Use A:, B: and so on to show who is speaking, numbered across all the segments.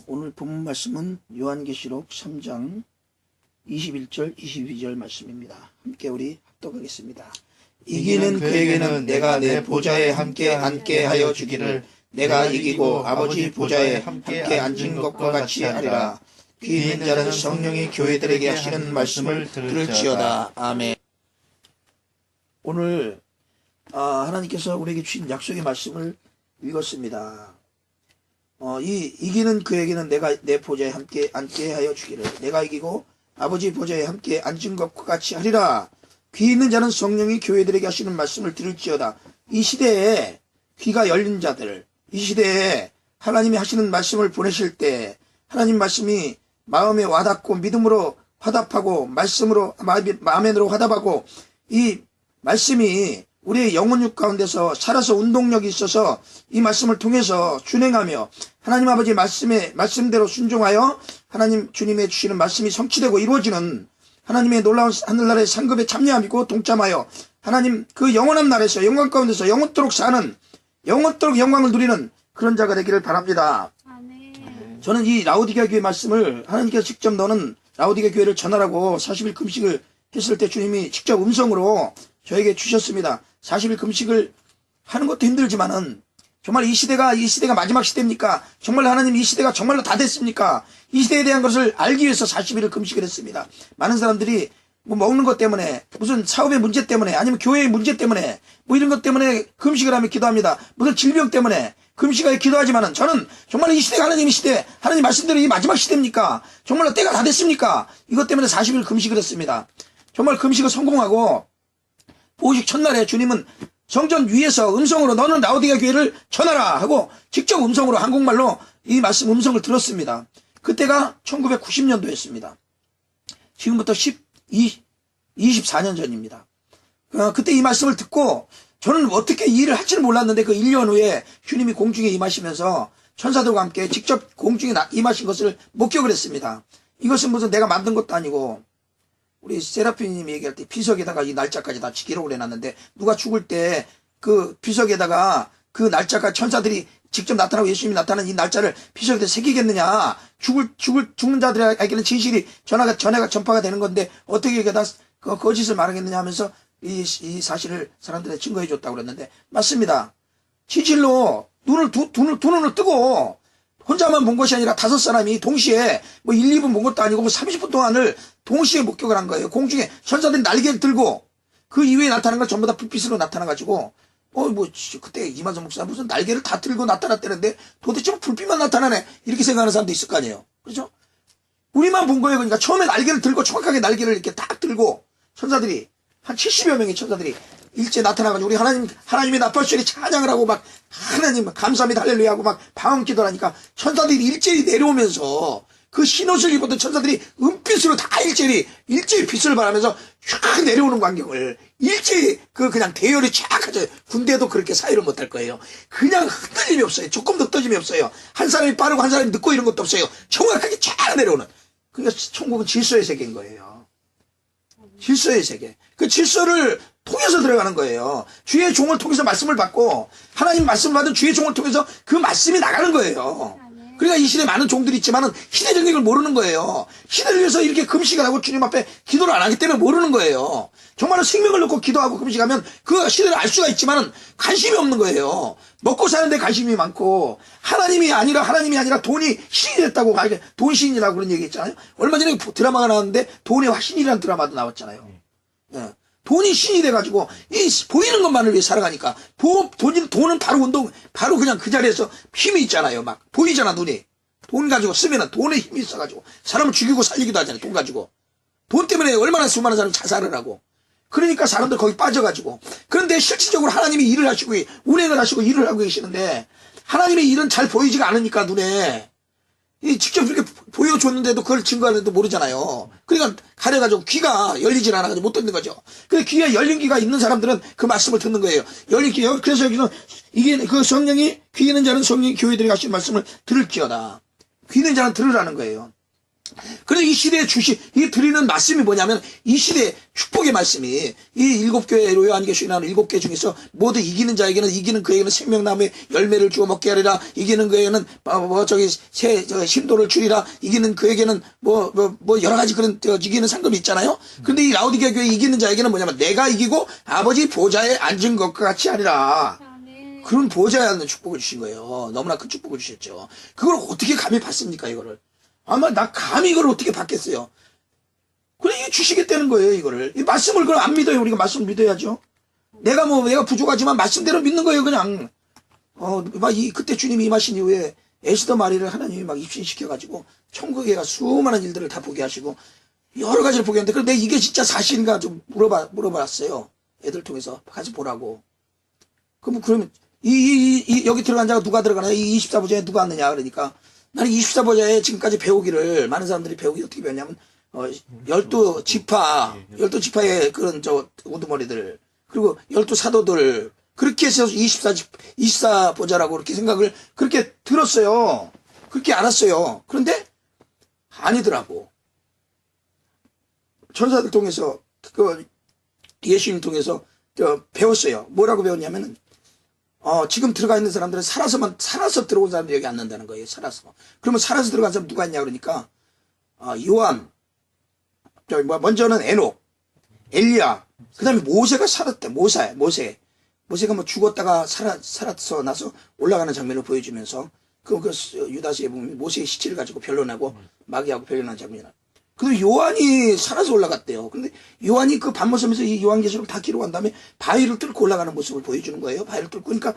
A: 오늘 본문 말씀은 요한계시록 3장 21절 22절 말씀입니다. 함께 우리 합독하겠습니다. 이기는 그에게는 내가 내 보좌에 함께 앉게 하여 주기를 내가 이기고 아버지 보좌에 함께 앉은 것과 같이 하리라. 귀 있는 자는 성령이 교회들에게 하시는 말씀을 들을지어다. 아멘. 오늘 하나님께서 우리에게 주신 약속의 말씀을 읽었습니다. 이기는 그에게는 내가 내 보좌에 함께 앉게 하여 주기를 내가 이기고 아버지 보좌에 함께 앉은 것과 같이 하리라. 귀 있는 자는 성령이 교회들에게 하시는 말씀을 들을지어다. 이 시대에 귀가 열린 자들, 이 시대에 하나님이 하시는 말씀을 보내실 때 하나님 말씀이 마음에 와닿고 믿음으로 화답하고 말씀으로 아멘으로 화답하고 이 말씀이 우리의 영혼육 가운데서 살아서 운동력이 있어서 이 말씀을 통해서 준행하며 하나님 아버지 말씀대로 순종하여 하나님 주님의 주시는 말씀이 성취되고 이루어지는 하나님의 놀라운 하늘나라의 상급에 참여하고 동참하여 하나님 그 영원한 날에서 영광 가운데서 영원토록 사는 영원토록 영광을 누리는 그런 자가 되기를 바랍니다. 아멘. 저는 이 라오디게아 교회 말씀을 하나님께서 직접 너는 라오디게아 교회를 전하라고 40일 금식을 했을 때 주님이 직접 음성으로 저에게 주셨습니다. 40일 금식을 하는 것도 힘들지만은 정말 이 시대가 마지막 시대입니까? 정말 하나님 이 시대가 정말로 다 됐습니까? 이 시대에 대한 것을 알기 위해서 40일을 금식을 했습니다. 많은 사람들이 뭐 먹는 것 때문에 무슨 사업의 문제 때문에 아니면 교회의 문제 때문에 뭐 이런 것 때문에 금식을 하며 기도합니다. 무슨 질병 때문에 금식하여 기도하지만은 저는 정말 이 시대가 하나님의 시대, 하나님 말씀대로 이 마지막 시대입니까? 정말로 때가 다 됐습니까? 이것 때문에 40일 금식을 했습니다. 정말 금식을 성공하고 보호식 첫날에 주님은 성전 위에서 음성으로 너는 라오디게아 교회를 전하라 하고 직접 음성으로 한국말로 이 말씀 음성을 들었습니다. 그때가 1990년도였습니다. 지금부터 24년 전입니다. 그때 이 말씀을 듣고 저는 어떻게 이 일을 할지는 몰랐는데 그 1년 후에 주님이 공중에 임하시면서 천사들과 함께 직접 공중에 임하신 것을 목격을 했습니다. 이것은 무슨 내가 만든 것도 아니고 우리 세라핀님이 얘기할 때 비석에다가 이 날짜까지 다 기록을 해놨는데 누가 죽을 때 그 비석에다가 그 날짜가 천사들이 직접 나타나고 예수님이 나타나는 이 날짜를 비석에다 새기겠느냐. 죽는 자들에게는 진실이 전파가 되는 건데 어떻게 이게 다 거짓을 말하겠느냐 하면서 이 사실을 사람들에게 증거해 줬다고 그랬는데 맞습니다. 진실로 눈을 뜨고 혼자만 본 것이 아니라 5사람이 동시에 뭐 1, 2분 본 것도 아니고 뭐 30분 동안을 동시에 목격을 한 거예요. 공중에 천사들이 날개를 들고 그 이후에 나타난 건 전부 다 불빛으로 나타나가지고 그때 이만선 목사 무슨 날개를 다 들고 나타났다는데 도대체 뭐 불빛만 나타나네 이렇게 생각하는 사람도 있을 거 아니에요. 그렇죠? 우리만 본 거예요. 그러니까 처음에 날개를 들고 정확하게 날개를 이렇게 딱 들고 천사들이 한 70여 명의 천사들이 일제 나타나가지고 우리 하나님의 나팔소리 찬양을 하고 막 하나님 감사합니다 할렐루야 하고 막 방언 기도를 하니까 천사들이 일제히 내려오면서 그 흰옷을 입었던 천사들이 은빛으로 다 일제히 빛을 발하면서 쫙 내려오는 광경을 일제히 그냥 대열이 쫙 하죠. 군대도 그렇게 사유를 못할 거예요. 그냥 흔들림이 없어요. 조금도 떨림이 없어요. 한 사람이 빠르고 한 사람이 늦고 이런 것도 없어요. 정확하게 쫙 내려오는. 그러니까 천국은 질서의 세계인 거예요. 질서의 세계. 그 질서를 통해서 들어가는 거예요. 주의 종을 통해서 말씀을 받고 하나님 말씀을 받은 주의 종을 통해서 그 말씀이 나가는 거예요. 그러니까 이 시대에 많은 종들이 있지만은 시대 정맥을 모르는 거예요. 시대를 위해서 이렇게 금식을 하고 주님 앞에 기도를 안 하기 때문에 모르는 거예요. 정말로 생명을 놓고 기도하고 금식하면 그 시대를 알 수가 있지만은 관심이 없는 거예요. 먹고 사는데 관심이 많고 하나님이 아니라 돈이 신이 됐다고 돈 신이라고 그런 얘기 있잖아요. 얼마 전에 드라마가 나왔는데 돈의 화신이라는 드라마도 나왔잖아요. 예. 돈이 신이 돼가지고 이 보이는 것만을 위해 살아가니까 돈은 바로 그냥 그 자리에서 힘이 있잖아요. 막 보이잖아 눈이. 돈 가지고 쓰면은 돈에 힘이 있어가지고 사람을 죽이고 살리기도 하잖아요. 돈 가지고. 돈 때문에 얼마나 수많은 사람이 자살을 하고. 그러니까 사람들 거기 빠져가지고. 그런데 실질적으로 하나님이 일을 하시고 운행을 하시고 일을 하고 계시는데 하나님의 일은 잘 보이지가 않으니까 눈에. 직접 이렇게 보여줬는데도 그걸 증거하는데도 모르잖아요. 그러니까 가려가지고 귀가 열리질 않아가지고 못 듣는 거죠. 근데 귀에 열린 귀가 있는 사람들은 그 말씀을 듣는 거예요. 열린 귀. 그래서 여기서 이게 그 성령이 귀 있는 자는 성령이 교회들에게 하신 말씀을 들을지어다. 귀 있는 자는 들으라는 거예요. 그런데 이 시대의 이 드리는 말씀이 뭐냐면, 이 시대의 축복의 말씀이, 이 7교회 요한계시록이라는 7개 중에서 모두 이기는 자에게는, 이기는 그에게는 생명나무의 열매를 주어 먹게 하리라, 이기는 그에게는 힘도를 주리라, 이기는 그에게는 여러 가지 그런 이기는 상금이 있잖아요. 근데 이 라오디게아 교회 이기는 자에게는 뭐냐면, 내가 이기고 아버지 보좌에 앉은 것과 같이 하리라. 그런 보좌에 앉는 축복을 주신 거예요. 너무나 큰 축복을 주셨죠. 그걸 어떻게 감히 받습니까, 이거를? 아마 나 감히 이걸 어떻게 받겠어요? 그래, 이게 주시겠다는 거예요, 이거를. 이 말씀을 그럼 안 믿어요. 우리가 말씀을 믿어야죠. 내가 부족하지만 말씀대로 믿는 거예요, 그냥. 그때 주님이 임하신 이후에 에스더 마리를 하나님이 막 입신시켜가지고 천국에 가 수많은 일들을 다 보게 하시고 여러 가지를 보게 했는데, 근데 이게 진짜 사실인가 좀 물어봤어요. 애들 통해서 가서 보라고. 그러면 여기 들어간 자가 누가 들어가나? 이 24보좌에 누가 왔느냐? 그러니까 나는 24보좌에 지금까지 배우기를, 많은 사람들이 배우기 어떻게 배웠냐면, 12지파의 그런 우두머리들, 그리고 12사도들, 그렇게 해서 24보좌라고 그렇게 생각을 그렇게 들었어요. 그렇게 알았어요. 그런데 아니더라고. 천사들 통해서, 예수님 통해서 배웠어요. 뭐라고 배웠냐면은, 지금 들어가 있는 사람들은 살아서 들어온 사람들이 여기 안 난다는 거예요. 살아서. 그러면 살아서 들어간 사람 누가 있냐 그러니까, 요한, 먼저는 에녹, 엘리야, 그 다음에 모세가 살았대. 모세가 뭐 죽었다가 살아서 나서 올라가는 장면을 보여주면서, 유다서에 보면 모세의 시체를 가지고 변론하고, 마귀하고 변론하는 장면이나. 근데 요한이 살아서 올라갔대요. 근데 요한이 그 반모섬에서 이 요한계시록 다 기록한 다음에 바위를 뚫고 올라가는 모습을 보여주는 거예요. 바위를 뚫고. 그러니까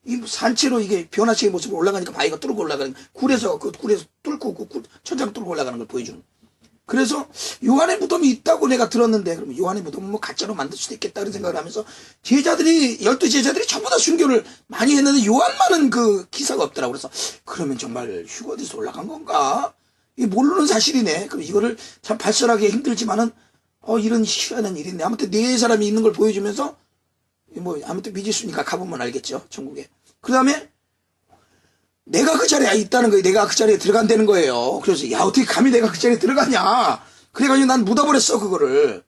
A: 이 산채로 이게 변화체의 모습으로 올라가니까 바위가 뚫고 올라가는, 굴에서 뚫고, 천장 뚫고 올라가는 걸 보여주는. 그래서 요한의 무덤이 있다고 내가 들었는데, 그러면 요한의 무덤은 뭐 가짜로 만들 수도 있겠다 그런 생각을 하면서 12제자들이 전부 다 순교를 많이 했는데 요한만은 그 기사가 없더라고. 그래서 그러면 정말 휴거돼서 올라간 건가? 이 모르는 사실이네. 그럼 이거를 참 발설하기 힘들지만은, 이런 희한한 일인데. 아무튼 네 사람이 있는 걸 보여주면서, 아무튼 미지수니까 가보면 알겠죠. 천국에. 그 다음에, 내가 그 자리에 있다는 거예요. 내가 그 자리에 들어간다는 거예요. 그래서, 야, 어떻게 감히 내가 그 자리에 들어가냐. 그래가지고 난 묻어버렸어, 그거를.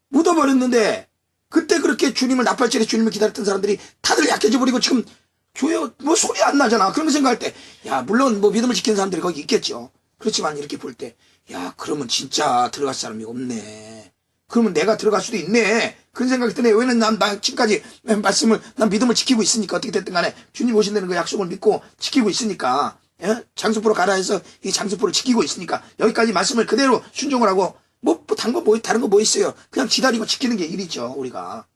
A: 묻어버렸는데, 그때 그렇게 납발절에 주님을 기다렸던 사람들이 다들 약해져 버리고 지금 교회 소리 안 나잖아. 그런 거 생각할 때, 야, 물론 믿음을 지키는 사람들이 거기 있겠죠. 그렇지만 이렇게 볼 때, 야, 그러면 진짜 들어갈 사람이 없네. 그러면 내가 들어갈 수도 있네. 그런 생각이 드네. 왜냐면 난 지금까지 난 믿음을 지키고 있으니까, 어떻게 됐든 간에 주님 오신다는 그 약속을 믿고 지키고 있으니까, 예? 장수포로 가라 해서 이 장수포를 지키고 있으니까, 여기까지 말씀을 그대로 순종을 하고, 다른 거 뭐 있어요. 그냥 기다리고 지키는 게 일이죠, 우리가.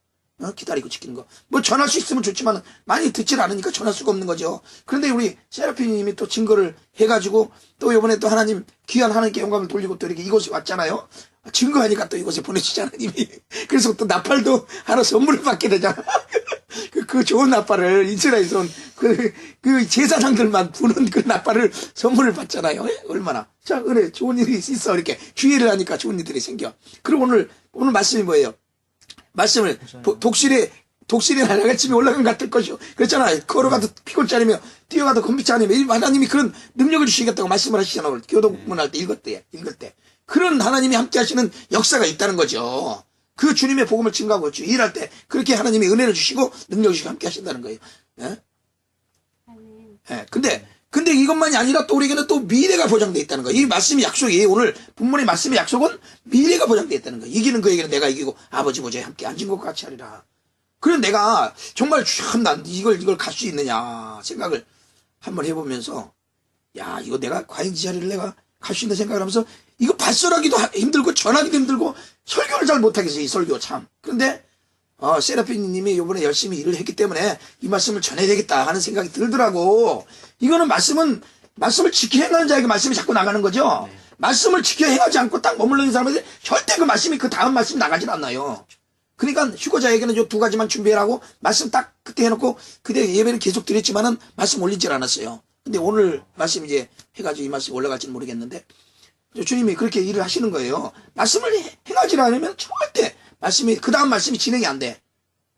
A: 기다리고 지키는 거. 전할 수 있으면 좋지만 많이 듣질 않으니까 전할 수가 없는 거죠. 그런데 우리 세라피님이 또 증거를 해가지고 또 이번에 또 하나님 귀한 하나님께 영광을 돌리고 또 이렇게 이곳에 왔잖아요. 증거하니까 또 이곳에 보내주지 하나님이. 그래서 또 나팔도 하나 선물을 받게 되잖아. 그 좋은 나팔을 이스라엘에서 온 그 제사장들만 부는 그 나팔을 선물을 받잖아요. 얼마나. 자, 그래. 좋은 일이 있어. 이렇게 주의를 하니까 좋은 일들이 생겨. 그리고 오늘 말씀이 뭐예요? 말씀을 독실이 날아갈쯤에 올라간 같을 것이요. 그랬잖아요. 걸어가도 피곤짜리며 뛰어가도 곤비치 않으며 하나님이 그런 능력을 주시겠다고 말씀을 하시잖아요. 교독문 할 때 읽을 때. 그런 하나님이 함께 하시는 역사가 있다는 거죠. 그 주님의 복음을 증거하고 일할 때 그렇게 하나님이 은혜를 주시고 능력을 주시고 함께 하신다는 거예요. 예? 예. 근데 이것만이 아니라 또 우리에게는 또 미래가 보장되어 있다는 거예요. 이 말씀의 약속이, 오늘 본문의 말씀의 약속은 미래가 보장되어 있다는 거예요. 이기는 그에게는 내가 이기고 아버지 보좌에 함께 앉은 것과 같이 하리라. 그래서 내가 정말 난 이걸 갈 수 있느냐 생각을 한번 해보면서, 야, 이거 내가 과연 이 자리를 내가 갈 수 있는 생각을 하면서, 이거 발설하기도 힘들고 전하기도 힘들고 설교를 잘 못하겠어요, 이 설교 참. 그런데 세라핀님이 이번에 열심히 일을 했기 때문에 이 말씀을 전해야 되겠다 하는 생각이 들더라고. 이거는 말씀을 지켜 행하는 자에게 말씀이 자꾸 나가는 거죠. 네. 말씀을 지켜 행하지 않고 딱 머물러 있는 사람한테 절대 그 말씀이 그 다음 말씀이 나가질 않나요. 그러니까 휴거자에게는 요 2가지만 준비하라고 말씀 딱 그때 해놓고, 그때 예배는 계속 드렸지만은 말씀 올리질 않았어요. 근데 오늘 말씀 이제 해가지고 이 말씀 올라갈지는 모르겠는데, 주님이 그렇게 일을 하시는 거예요. 말씀을 행하지 않으면 절대 그 다음 말씀이 진행이 안 돼.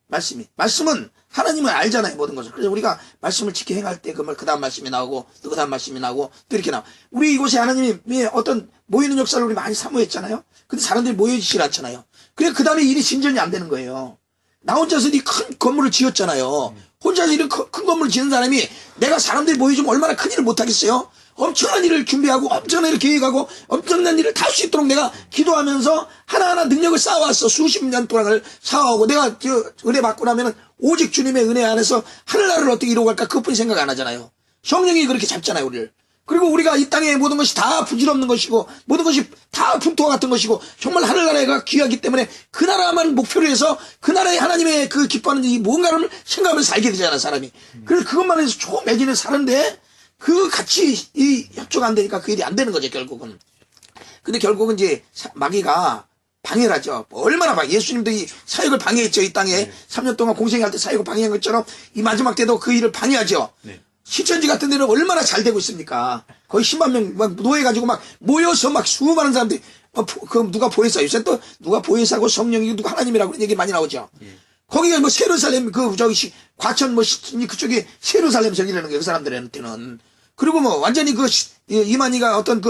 A: 말씀은 하나님은 알잖아요, 모든 것을. 그래서 우리가 말씀을 지켜 행할 때 그 다음 말씀이 나오고, 또 그 다음 말씀이 나오고, 또 이렇게 나와. 우리 이곳에 하나님이 어떤 모이는 역사를 우리 많이 사모했잖아요? 근데 사람들이 모여지질 않잖아요. 그래, 그 다음에 일이 진전이 안 되는 거예요. 나 혼자서 이 큰 건물을 지었잖아요. 혼자서 이런 큰 건물을 지은 사람이 내가 사람들이 모여주면 얼마나 큰 일을 못하겠어요? 엄청난 일을 준비하고 엄청난 일을 계획하고 엄청난 일을 다 할 수 있도록 내가 기도하면서 하나하나 능력을 쌓아왔어. 수십 년 동안을 쌓아오고 내가 은혜 받고 나면은 오직 주님의 은혜 안에서 하늘나라를 어떻게 이루고 갈까 그것뿐이 생각 안 하잖아요. 성령이 그렇게 잡잖아요, 우리를. 그리고 우리가 이 땅의 모든 것이 다 부질없는 것이고 모든 것이 다 분토와 같은 것이고 정말 하늘나라가 귀하기 때문에 그 나라만 목표로 해서 그 나라의 하나님의 그 기뻐하는 이 뭔가를 생각하면서 살게 되잖아, 사람이. 그래서 그것만 해서 초매진을 사는데 그 같이 이 협조가 안 되니까 그 일이 안 되는 거죠, 결국은. 근데 결국은 이제 마귀가 방해를 하죠. 얼마나 예수님도 이 사역을 방해했죠, 이 땅에. 3년 동안 공생할 때 사역을 방해한 것처럼 이 마지막 때도 그 일을 방해하죠. 네. 신천지 같은 데는 얼마나 잘 되고 있습니까? 거의 10만 명 막 노예가지고 막 모여서 막 수많은 사람들이 그 누가 보혜사, 요새 또 누가 보혜사고 성령이고 누가 하나님이라고 그런 얘기 많이 나오죠. 거기가 뭐 세루살렘 과천 그쪽이 세루살렘 저기라는 거예요, 그 사람들한테는. 그리고 뭐 완전히 이만희가 어떤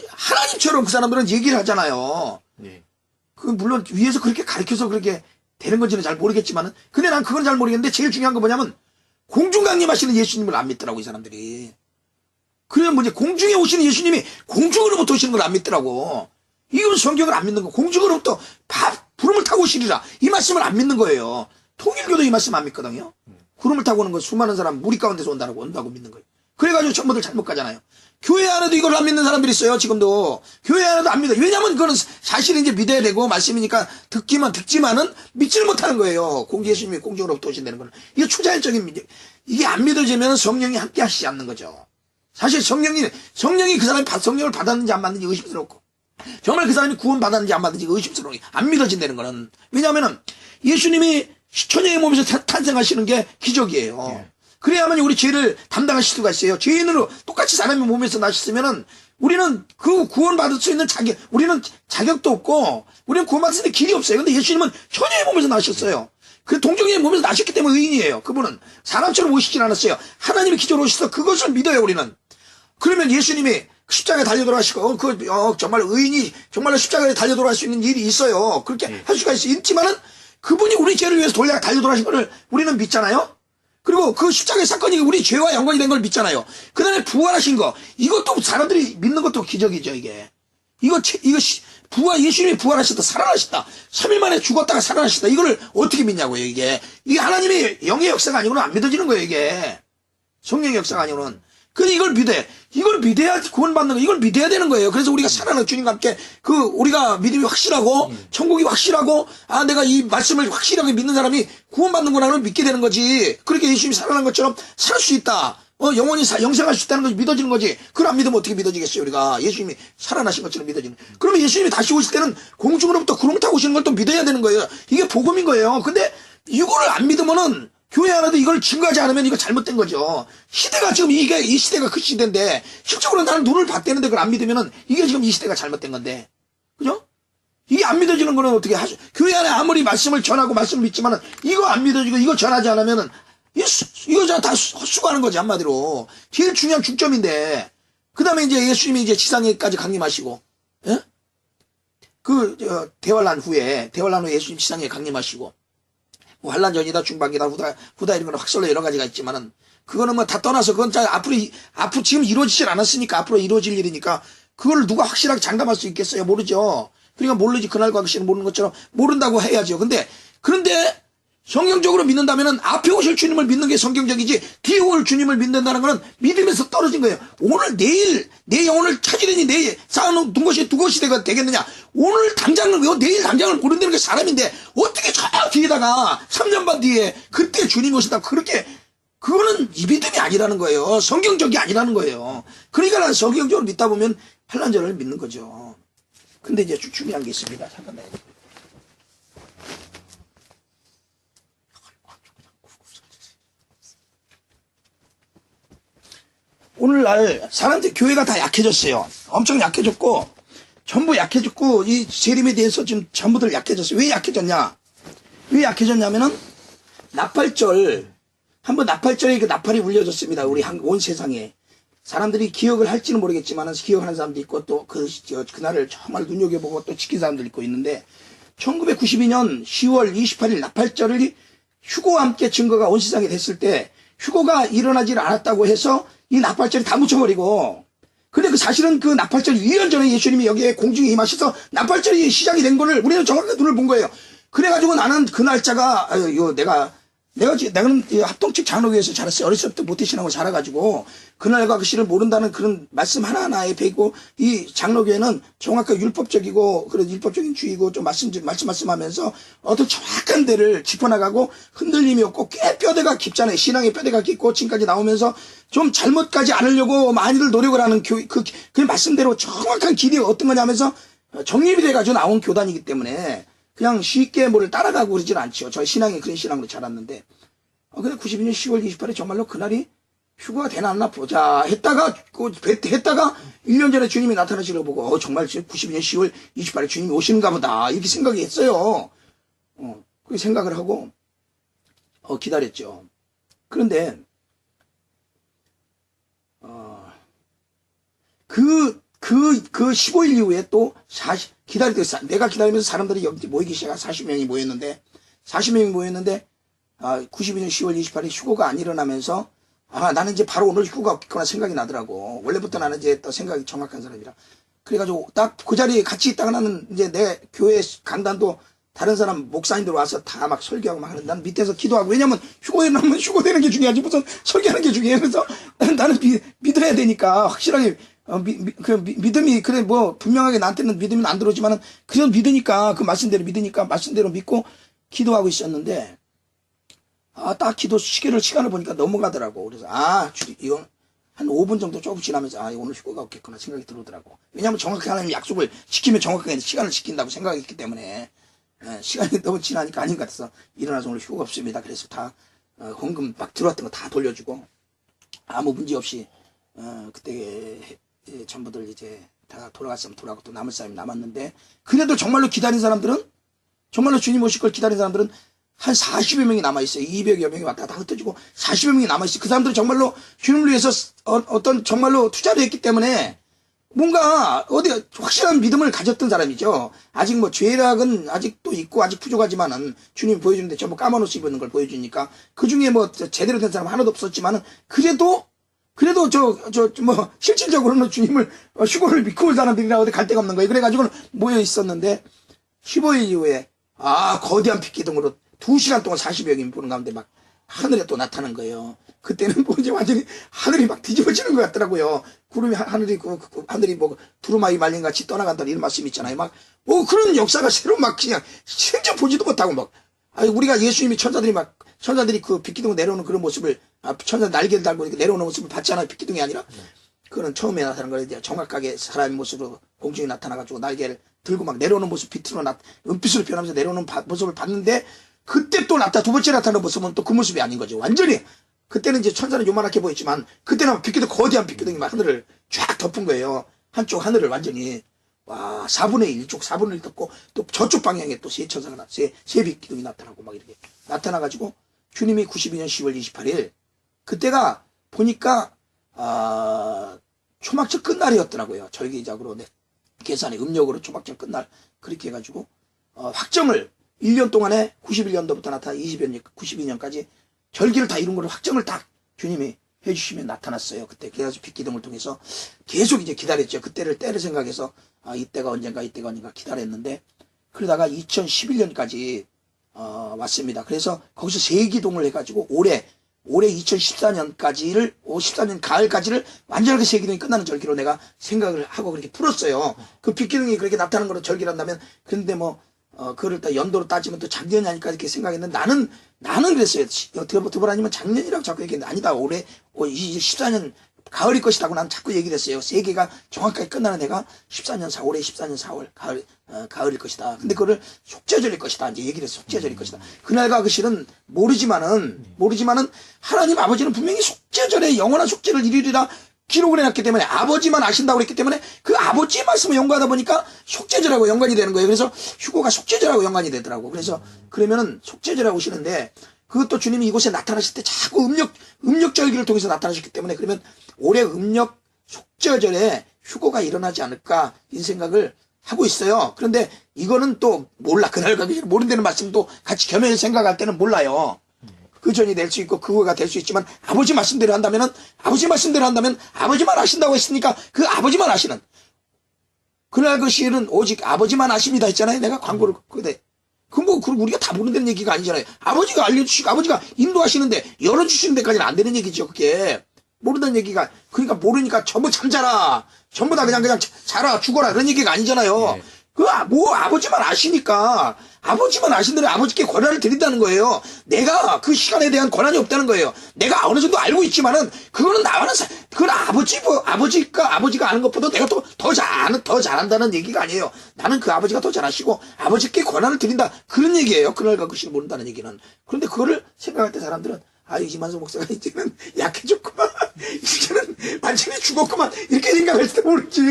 A: 하나님처럼 그 사람들은 얘기를 하잖아요. 물론 위에서 그렇게 가르쳐서 그렇게 되는 건지는 잘 모르겠지만은, 근데 난 그건 잘 모르겠는데 제일 중요한 건 뭐냐면 공중 강림하시는 예수님을 안 믿더라고, 이 사람들이. 그래, 뭐지, 공중에 오시는 예수님이 공중으로부터 오시는 걸 안 믿더라고. 이건 성경을 안 믿는 거. 공중으로부터 구름을 타고 오시리라. 이 말씀을 안 믿는 거예요. 통일교도 이 말씀 안 믿거든요. 구름을 타고 오는 거 수많은 사람 무리 가운데서 온다고 믿는 거예요. 그래가지고 전부들 잘못 가잖아요. 교회 안에도 이걸 안 믿는 사람들이 있어요, 지금도. 교회 안에도 안 믿어요. 왜냐면 그거는 사실은 이제 믿어야 되고, 말씀이니까 듣지만은 믿지를 못하는 거예요. 예수님이 공중으로부터 오신다는 거는. 이게 초자연적인 믿음. 이게 안 믿어지면 성령이 함께 하시지 않는 거죠. 사실 성령이 그 사람이 성령을 받았는지 안 받는지 의심스럽고, 정말 그 사람이 구원 받았는지 안 받았는지 의심스러운 게 안 믿어진다는 거는. 왜냐하면은 예수님이 천녀의 몸에서 탄생하시는 게 기적이에요. 그래야만 우리 죄를 담당하실 수가 있어요. 죄인으로 똑같이 사람의 몸에서 나셨으면은 우리는 그 구원받을 수 있는 우리는 자격도 없고 우리는 구원받을 수 있는 길이 없어요. 근데 예수님은 천녀의 몸에서 나셨어요. 그 동정의 몸에서 나셨기 때문에 의인이에요. 그분은 사람처럼 오시진 않았어요. 하나님이 기적으로 오셔서 그것을 믿어요, 우리는. 그러면 예수님이 십자가에 달려 돌아가시고 정말 의인이 정말로 십자가에 달려 돌아갈 수 있는 일이 있어요. 그렇게 할 수가 있지만은 그분이 우리 죄를 위해서 달려 돌아가신 것을 우리는 믿잖아요. 그리고 그 십자가의 사건이 우리 죄와 연관이 된 걸 믿잖아요. 그 다음에 부활하신 거, 이것도 사람들이 믿는 것도 기적이죠, 이게. 예수님이 부활하셨다, 살아나셨다. 3일 만에 죽었다가 살아나셨다. 이거를 어떻게 믿냐고요, 이게. 이게 하나님의 영의 역사가 아니고는 안 믿어지는 거예요, 이게. 성령의 역사가 아니고는. 근데 이걸 믿어야, 이걸 믿어야 구원받는 거, 이걸 믿어야 되는 거예요. 그래서 우리가 살아나는 주님과 함께 우리가 믿음이 확실하고, 천국이 확실하고, 내가 이 말씀을 확실하게 믿는 사람이 구원받는구나를 믿게 되는 거지. 그렇게 예수님이 살아난 것처럼 살 수 있다. 영원히 영생할 수 있다는 것이 믿어지는 거지. 그걸 안 믿으면 어떻게 믿어지겠어요, 우리가. 예수님이 살아나신 것처럼 믿어지는. 그러면 예수님이 다시 오실 때는 공중으로부터 구름을 타고 오시는 걸 또 믿어야 되는 거예요. 이게 복음인 거예요. 근데 이거를 안 믿으면은 교회 안에도 이걸 증거하지 않으면 이거 잘못된 거죠. 시대가 지금 이 시대가 그 시대인데, 실적으로 나는 눈을 봤대는데 그걸 안 믿으면은 이게 지금 이 시대가 잘못된 건데. 그죠? 이게 안 믿어지는 거는 어떻게 교회 안에 아무리 말씀을 전하고 말씀을 믿지만은 이거 안 믿어지고 이거 전하지 않으면은 이거 다 헛수고하는 거지, 한마디로. 제일 중요한 중점인데. 그 다음에 이제 예수님이 이제 지상에까지 강림하시고, 예? 대환란 후에 예수님 지상에 강림하시고, 뭐 환란 전이다, 중반기다, 후다 이런 건 확설로 여러 가지가 있지만은 그거는 뭐 다 떠나서 그건 앞으로 지금 이루어지질 않았으니까 앞으로 이루어질 일이니까 그걸 누가 확실하게 장담할 수 있겠어요? 모르죠. 그러니까 모르지. 그날과 그 시는 모르는 것처럼 모른다고 해야죠. 그런데 성경적으로 믿는다면은 앞에 오실 주님을 믿는 게 성경적이지 뒤에 올 주님을 믿는다는 거는 믿음에서 떨어진 거예요. 오늘 내일 내 영혼을 찾으려니 내일 쌓아놓은 두 것이 되겠느냐. 오늘 당장을 내일 당장을 모른다는 게 사람인데 어떻게 저 뒤에다가 3년 반 뒤에 그때 주님이 오신다. 그거는 이 믿음이 아니라는 거예요. 성경적이 아니라는 거예요. 그러니까 난 성경적으로 믿다 보면 환란전을 믿는 거죠. 근데 이제 중요한 게 있습니다. 잠깐만요. 오늘날 사람들 교회가 다 약해졌어요. 엄청 약해졌고 전부 약해졌고 이 재림에 대해서 지금 전부들 약해졌어요. 왜 약해졌냐? 왜 약해졌냐면은 나팔절, 한번 나팔절에 그 나팔이 울려졌습니다. 우리 온 세상에. 사람들이 기억을 할지는 모르겠지만 기억하는 사람도 있고 또 그날을 정말 눈여겨보고 또 지킨 사람도 있고 있는데 1992년 10월 28일 나팔절이 휴거와 함께 증거가 온 세상에 됐을 때 휴거가 일어나지를 않았다고 해서 이 나팔절이 다 묻혀버리고 근데 그 사실은 그 나팔절 1년 전에 예수님이 여기에 공중에 임하셔서 나팔절이 시작이 된 거를 우리는 정확하게 눈을 본 거예요. 그래가지고 나는 그 날짜가 내가는 합동측 장로교에서 자랐어요. 어렸을 때부터 모태신앙으로 자라가지고 그날과 그 시를 모른다는 그런 말씀 하나하나에 배고 이 장로교회는 정확하게 율법적이고 그런 율법적인 주의고 좀 말씀하면서 어떤 정확한 데를 짚어나가고 흔들림이 없고 꽤 뼈대가 깊잖아요. 신앙의 뼈대가 깊고 지금까지 나오면서 좀 잘못 가지 않으려고 많이들 노력을 하는 그 말씀대로 정확한 길이 어떤 거냐 하면서 정립이 돼가지고 나온 교단이기 때문에 그냥 쉽게 뭐를 따라가고 그러질 않죠. 저희 신앙이 그런 신앙으로 자랐는데. 근데 92년 10월 28일 정말로 그날이 휴거가 되나 안 나 보자 했다가 1년 전에 주님이 나타나시려고 보고 정말 92년 10월 28일 주님이 오시는가 보다 이렇게 생각이 했어요. 그렇게 생각을 하고 기다렸죠. 그런데 그 15일 이후에 또 내가 기다리면서 사람들이 여기 모이기 시작한 40명이 모였는데 92년 10월 28일 휴거가 안 일어나면서 나는 이제 바로 오늘 휴거가 없겠구나 생각이 나더라고. 원래부터 나는 이제 또 생각이 정확한 사람이라. 그래가지고 딱 그 자리에 같이 있다가 나는 이제 내 교회 강단도 다른 사람 목사님들 와서 다 막 설교하고 막 하는데 난 밑에서 기도하고 왜냐면 휴거되면 휴거되는 게 중요하지 무슨 설교하는 게 중요해. 그래서 나는 믿어야 되니까 확실하게 믿음이, 그래, 분명하게 나한테는 믿음이 안 들어오지만은, 그래도 믿으니까, 그 말씀대로 믿으니까, 말씀대로 믿고 기도하고 있었는데, 딱 기도 시간을 보니까 넘어가더라고. 그래서, 이건 한 5분 정도 조금 지나면서, 오늘 휴거가 없겠구나 생각이 들어오더라고. 왜냐면 정확하게 하나님 약속을 지키면 정확하게 시간을 지킨다고 생각했기 때문에, 시간이 너무 지나니까 아닌 것 같아서, 일어나서 오늘 휴거가 없습니다. 그래서 다, 헌금 막 들어왔던 거 다 돌려주고, 아무 문제 없이, 그때, 전부들 이제 다 돌아갔으면 돌아가고 또 남을 사람이 남았는데 그래도 정말로 기다린 사람들은 정말로 주님 오실 걸 기다린 사람들은 한 40여 명이 남아있어요. 200여 명이 왔다 갔다 흩어지고 40여 명이 남아있어요. 그 사람들은 정말로 주님을 위해서 어떤 정말로 투자를 했기 때문에 뭔가 어디 확실한 믿음을 가졌던 사람이죠. 아직 죄락은 아직도 있고 아직 부족하지만은 주님 보여주는데 전부 까만 옷 입는 걸 보여주니까 그 중에 제대로 된 사람 하나도 없었지만은 그래도 실질적으로는 주님을, 휴거를 믿고 올 사람들이라 어디 갈 데가 없는 거예요. 그래가지고 모여 있었는데, 15일 이후에, 거대한 빛기둥으로 2시간 동안 40여 명이 보는 가운데 막 하늘에 또 나타난 거예요. 그때는 이제 완전히 하늘이 막 뒤집어지는 것 같더라고요. 구름이, 하늘이 두루마기 말린 같이 떠나간다는 이런 말씀이 있잖아요. 그런 역사가 새로 막 그냥 생전 보지도 못하고 우리가 예수님이 천사들이 그 빛기둥 내려오는 그런 모습을, 천사 날개를 달고 내려오는 모습을 봤잖아요. 빛기둥이 아니라. 그거는 처음에 나타난 걸 이제 정확하게 사람의 모습으로 공중에 나타나가지고 날개를 들고 막 내려오는 모습, 은빛으로 변하면서 내려오는 모습을 봤는데, 그때 또 두 번째 나타나는 모습은 또 그 모습이 아닌 거죠. 완전히. 그때는 이제 천사는 요만하게 보였지만, 그때는 거대한 빛기둥이 막 하늘을 쫙 덮은 거예요. 한쪽 하늘을 완전히. 4분의 1, 이쪽 4분의 1 덮고, 또 저쪽 방향에 또 세 천사가 세 빛기둥이 나타나고 막 이렇게 나타나가지고, 주님이 92년 10월 28일, 그때가 보니까, 초막절 끝날이었더라고요. 절기적으로, 계산에 음력으로 초막절 끝날, 그렇게 해가지고, 확정을, 1년 동안에 91년도부터 나타나 92년까지 절기를 다 이룬 거를 확정을 딱 주님이 해주시면 나타났어요. 그때 그래서 빛기둥을 통해서 계속 이제 기다렸죠. 때를 생각해서 이때가 언젠가 기다렸는데 그러다가 2011년까지 왔습니다. 그래서 거기서 세기둥을 해가지고 올해 2014년까지를 14년 가을까지를 완전하게 세기둥이 끝나는 절기로 내가 생각을 하고 그렇게 풀었어요. 그 빛기둥이 그렇게 나타나는 거로 절기를 한다면 그런데 그걸 또 연도로 따지면 또 작년이 아닐까 이렇게 생각했는데 나는 그랬어요. 드보라님은 작년이라고 자꾸 얘기했는데 아니다. 올해 14년 가을일 것이라고 난 자꾸 얘기를 했어요. 세계가 정확하게 끝나는 해가 올해 14년 4월 가을일 것이다. 근데 그거를 속죄절일 것이다. 이제 얘기를 했어. 속죄절일 것이다. 그날과 그 실은 모르지만은 하나님 아버지는 분명히 속죄절에 영원한 속죄를 이루리라 기록을 해놨기 때문에 아버지만 아신다고 그랬기 때문에 그 아버지의 말씀을 연구하다 보니까 속죄절하고 연관이 되는 거예요. 그래서 휴거가 속죄절하고 연관이 되더라고. 그래서 그러면은 속죄절하고 오시는데 그것도 주님이 이곳에 나타나실 때 자꾸 음력절기를 통해서 나타나셨기 때문에 그러면 올해 음력 속죄절에 휴거가 일어나지 않을까 이 생각을 하고 있어요. 그런데 이거는 또 몰라. 그날 가기 모른다는 말씀도 같이 겸해서 생각할 때는 몰라요. 그 전이 될 수 있고 그거가 될 수 있지만 아버지 말씀대로 한다면 아버지만 아신다고 했으니까 그 아버지만 아시는 그날 그 시일은 오직 아버지만 아십니다 했잖아요. 내가 광고를 그때 우리가 다 모른다는 얘기가 아니잖아요. 아버지가 알려주시고 아버지가 인도하시는데 열어주시는 데까지는 안 되는 얘기죠. 그게 모른다는 얘기가 그러니까 모르니까 전부 잠자라 전부 다 그냥 자라 죽어라 그런 얘기가 아니잖아요.
B: 네.
A: 아버지만 아시니까 아버지만 아신다면 아버지께 권한을 드린다는 거예요. 내가 그 시간에 대한 권한이 없다는 거예요. 내가 어느 정도 알고 있지만은 그거는 나와는 그건 아버지가 아는 것보다 내가 더 잘한다는 얘기가 아니에요. 나는 그 아버지가 더 잘하시고 아버지께 권한을 드린다 그런 얘기예요. 그날과 그 시를 모른다는 얘기는. 그런데 그거를 생각할 때 사람들은 이만수 목사가 이제는 약해졌구만. 이제는 완전히 죽었구만. 이렇게 생각할 때 모르지.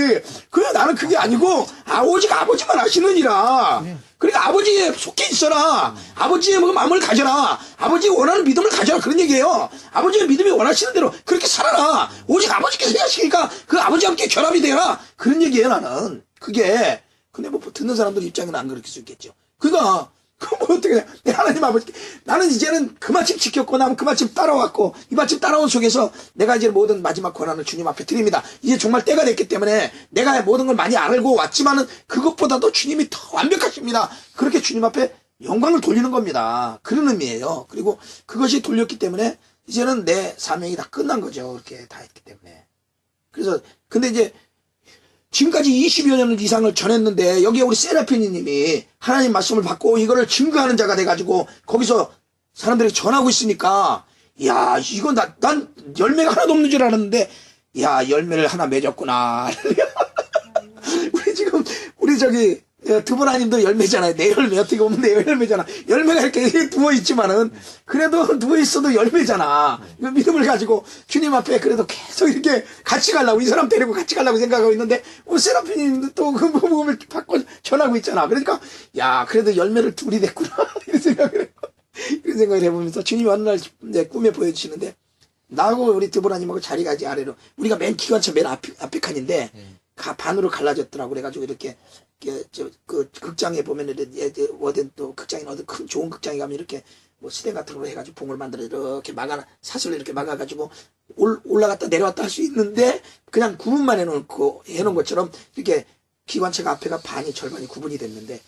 A: 나는 그게 아니고, 오직 아버지만 아시느니라. 그러니까 아버지에 속해 있어라. 아버지의 마음을 가져라. 아버지가 원하는 믿음을 가져라. 그런 얘기예요. 아버지의 믿음이 원하시는 대로 그렇게 살아라. 오직 아버지께서 생각하시니까 그 아버지와 함께 결합이 되라. 그런 얘기예요, 나는. 그게. 근데 듣는 사람들 입장은 안 그럴 수 있겠죠. 어떻게 내 하나님 아버지 나는 이제는 그 마침 지켰고 나는 그 마침 따라왔고 이 마침 따라온 속에서 내가 이제 모든 마지막 권한을 주님 앞에 드립니다. 이제 정말 때가 됐기 때문에 내가 모든 걸 많이 알고 왔지만은 그것보다도 주님이 더 완벽하십니다. 그렇게 주님 앞에 영광을 돌리는 겁니다. 그런 의미예요. 그리고 그것이 돌렸기 때문에 이제는 내 사명이 다 끝난 거죠. 그렇게 다 했기 때문에. 그래서 근데 이제 지금까지 20여 년 이상을 전했는데 여기에 우리 세라피니님이 하나님 말씀을 받고 이거를 증거하는 자가 돼가지고 거기서 사람들에게 전하고 있으니까 야 이거 난 열매가 하나도 없는 줄 알았는데 야 열매를 하나 맺었구나. 우리 저기 드보라님도 열매잖아요. 내 열매 어떻게 보면 내 열매잖아. 열매가 이렇게 누워있지만은 그래도 누워있어도 열매잖아. 믿음을 가지고 주님 앞에 그래도 계속 이렇게 같이 가려고 이 사람 데리고 같이 가려고 생각하고 있는데 세라피님도 또 그 몸을 받고 전하고 있잖아. 그러니까 야 그래도 열매를 둘이 냈구나. 이런 생각을 해보면서 주님이 어느 날 내 꿈에 보여주시는데 나하고 우리 드보라님하고 자리가 이제 아래로 우리가 맨 기관차 맨 앞에 칸인데 반으로 갈라졌더라고. 그래가지고 이렇게 그 극장에 보면은 어딘 또 극장에 어디 큰 좋은 극장에 가면 이렇게 뭐 시대 같은 걸로 해가지고 봉을 만들어 이렇게 사슬로 이렇게 막아가지고 올라갔다 내려왔다 할 수 있는데 그냥 구분만 해놓은 것처럼 이렇게 기관차가 앞에가 절반이 구분이 됐는데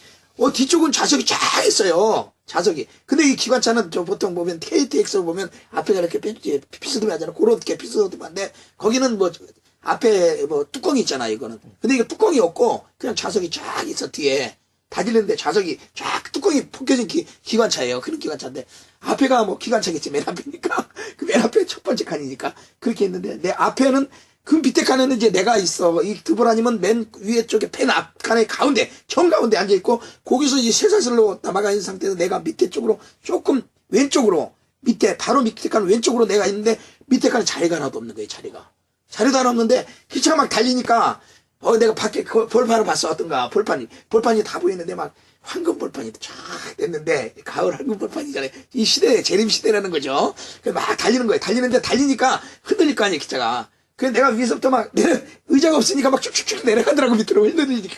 A: 뒤쪽은 좌석이 쫙 있어요. 좌석이. 근데 이 기관차는 보통 보면 KTX로 보면 앞에가 이렇게 피스듬이 하잖아. 그렇게 피스듬한데 거기는 앞에 뚜껑이 있잖아, 이거는. 근데 이거 뚜껑이 없고, 그냥 좌석이 쫙 있어, 뒤에. 다질는데 좌석이 쫙 뚜껑이 벗겨진 기관차예요. 그런 기관차인데. 앞에가 기관차겠지, 맨 앞이니까. 그 맨 앞에 첫 번째 칸이니까. 그렇게 했는데, 내 앞에는, 그 밑에 칸에는 이제 내가 있어. 이 드보라님은 맨 위에 쪽에 펜 앞 칸의 정가운데 앉아있고, 거기서 이제 쇠사슬로 남아가 있는 상태에서 내가 밑에 쪽으로 조금 왼쪽으로, 바로 밑에 칸 왼쪽으로 내가 있는데, 밑에 칸에 자리가 하나도 없는 거예요, 자리가. 자리도 하나 없는데 기차가 막 달리니까 내가 밖에 볼판을 봤어. 어떤가 볼판이 다 보이는데 막 황금 볼판이 쫙 됐는데 가을 황금 볼판이잖아요. 이 시대에 재림 시대라는 거죠. 막 달리는 거예요. 달리니까 흔들릴 거 아니에요, 기차가. 그래서 내가 위에서부터 막 의자가 없으니까 막 쭉쭉쭉 내려가더라고. 밑으로 흔들리니까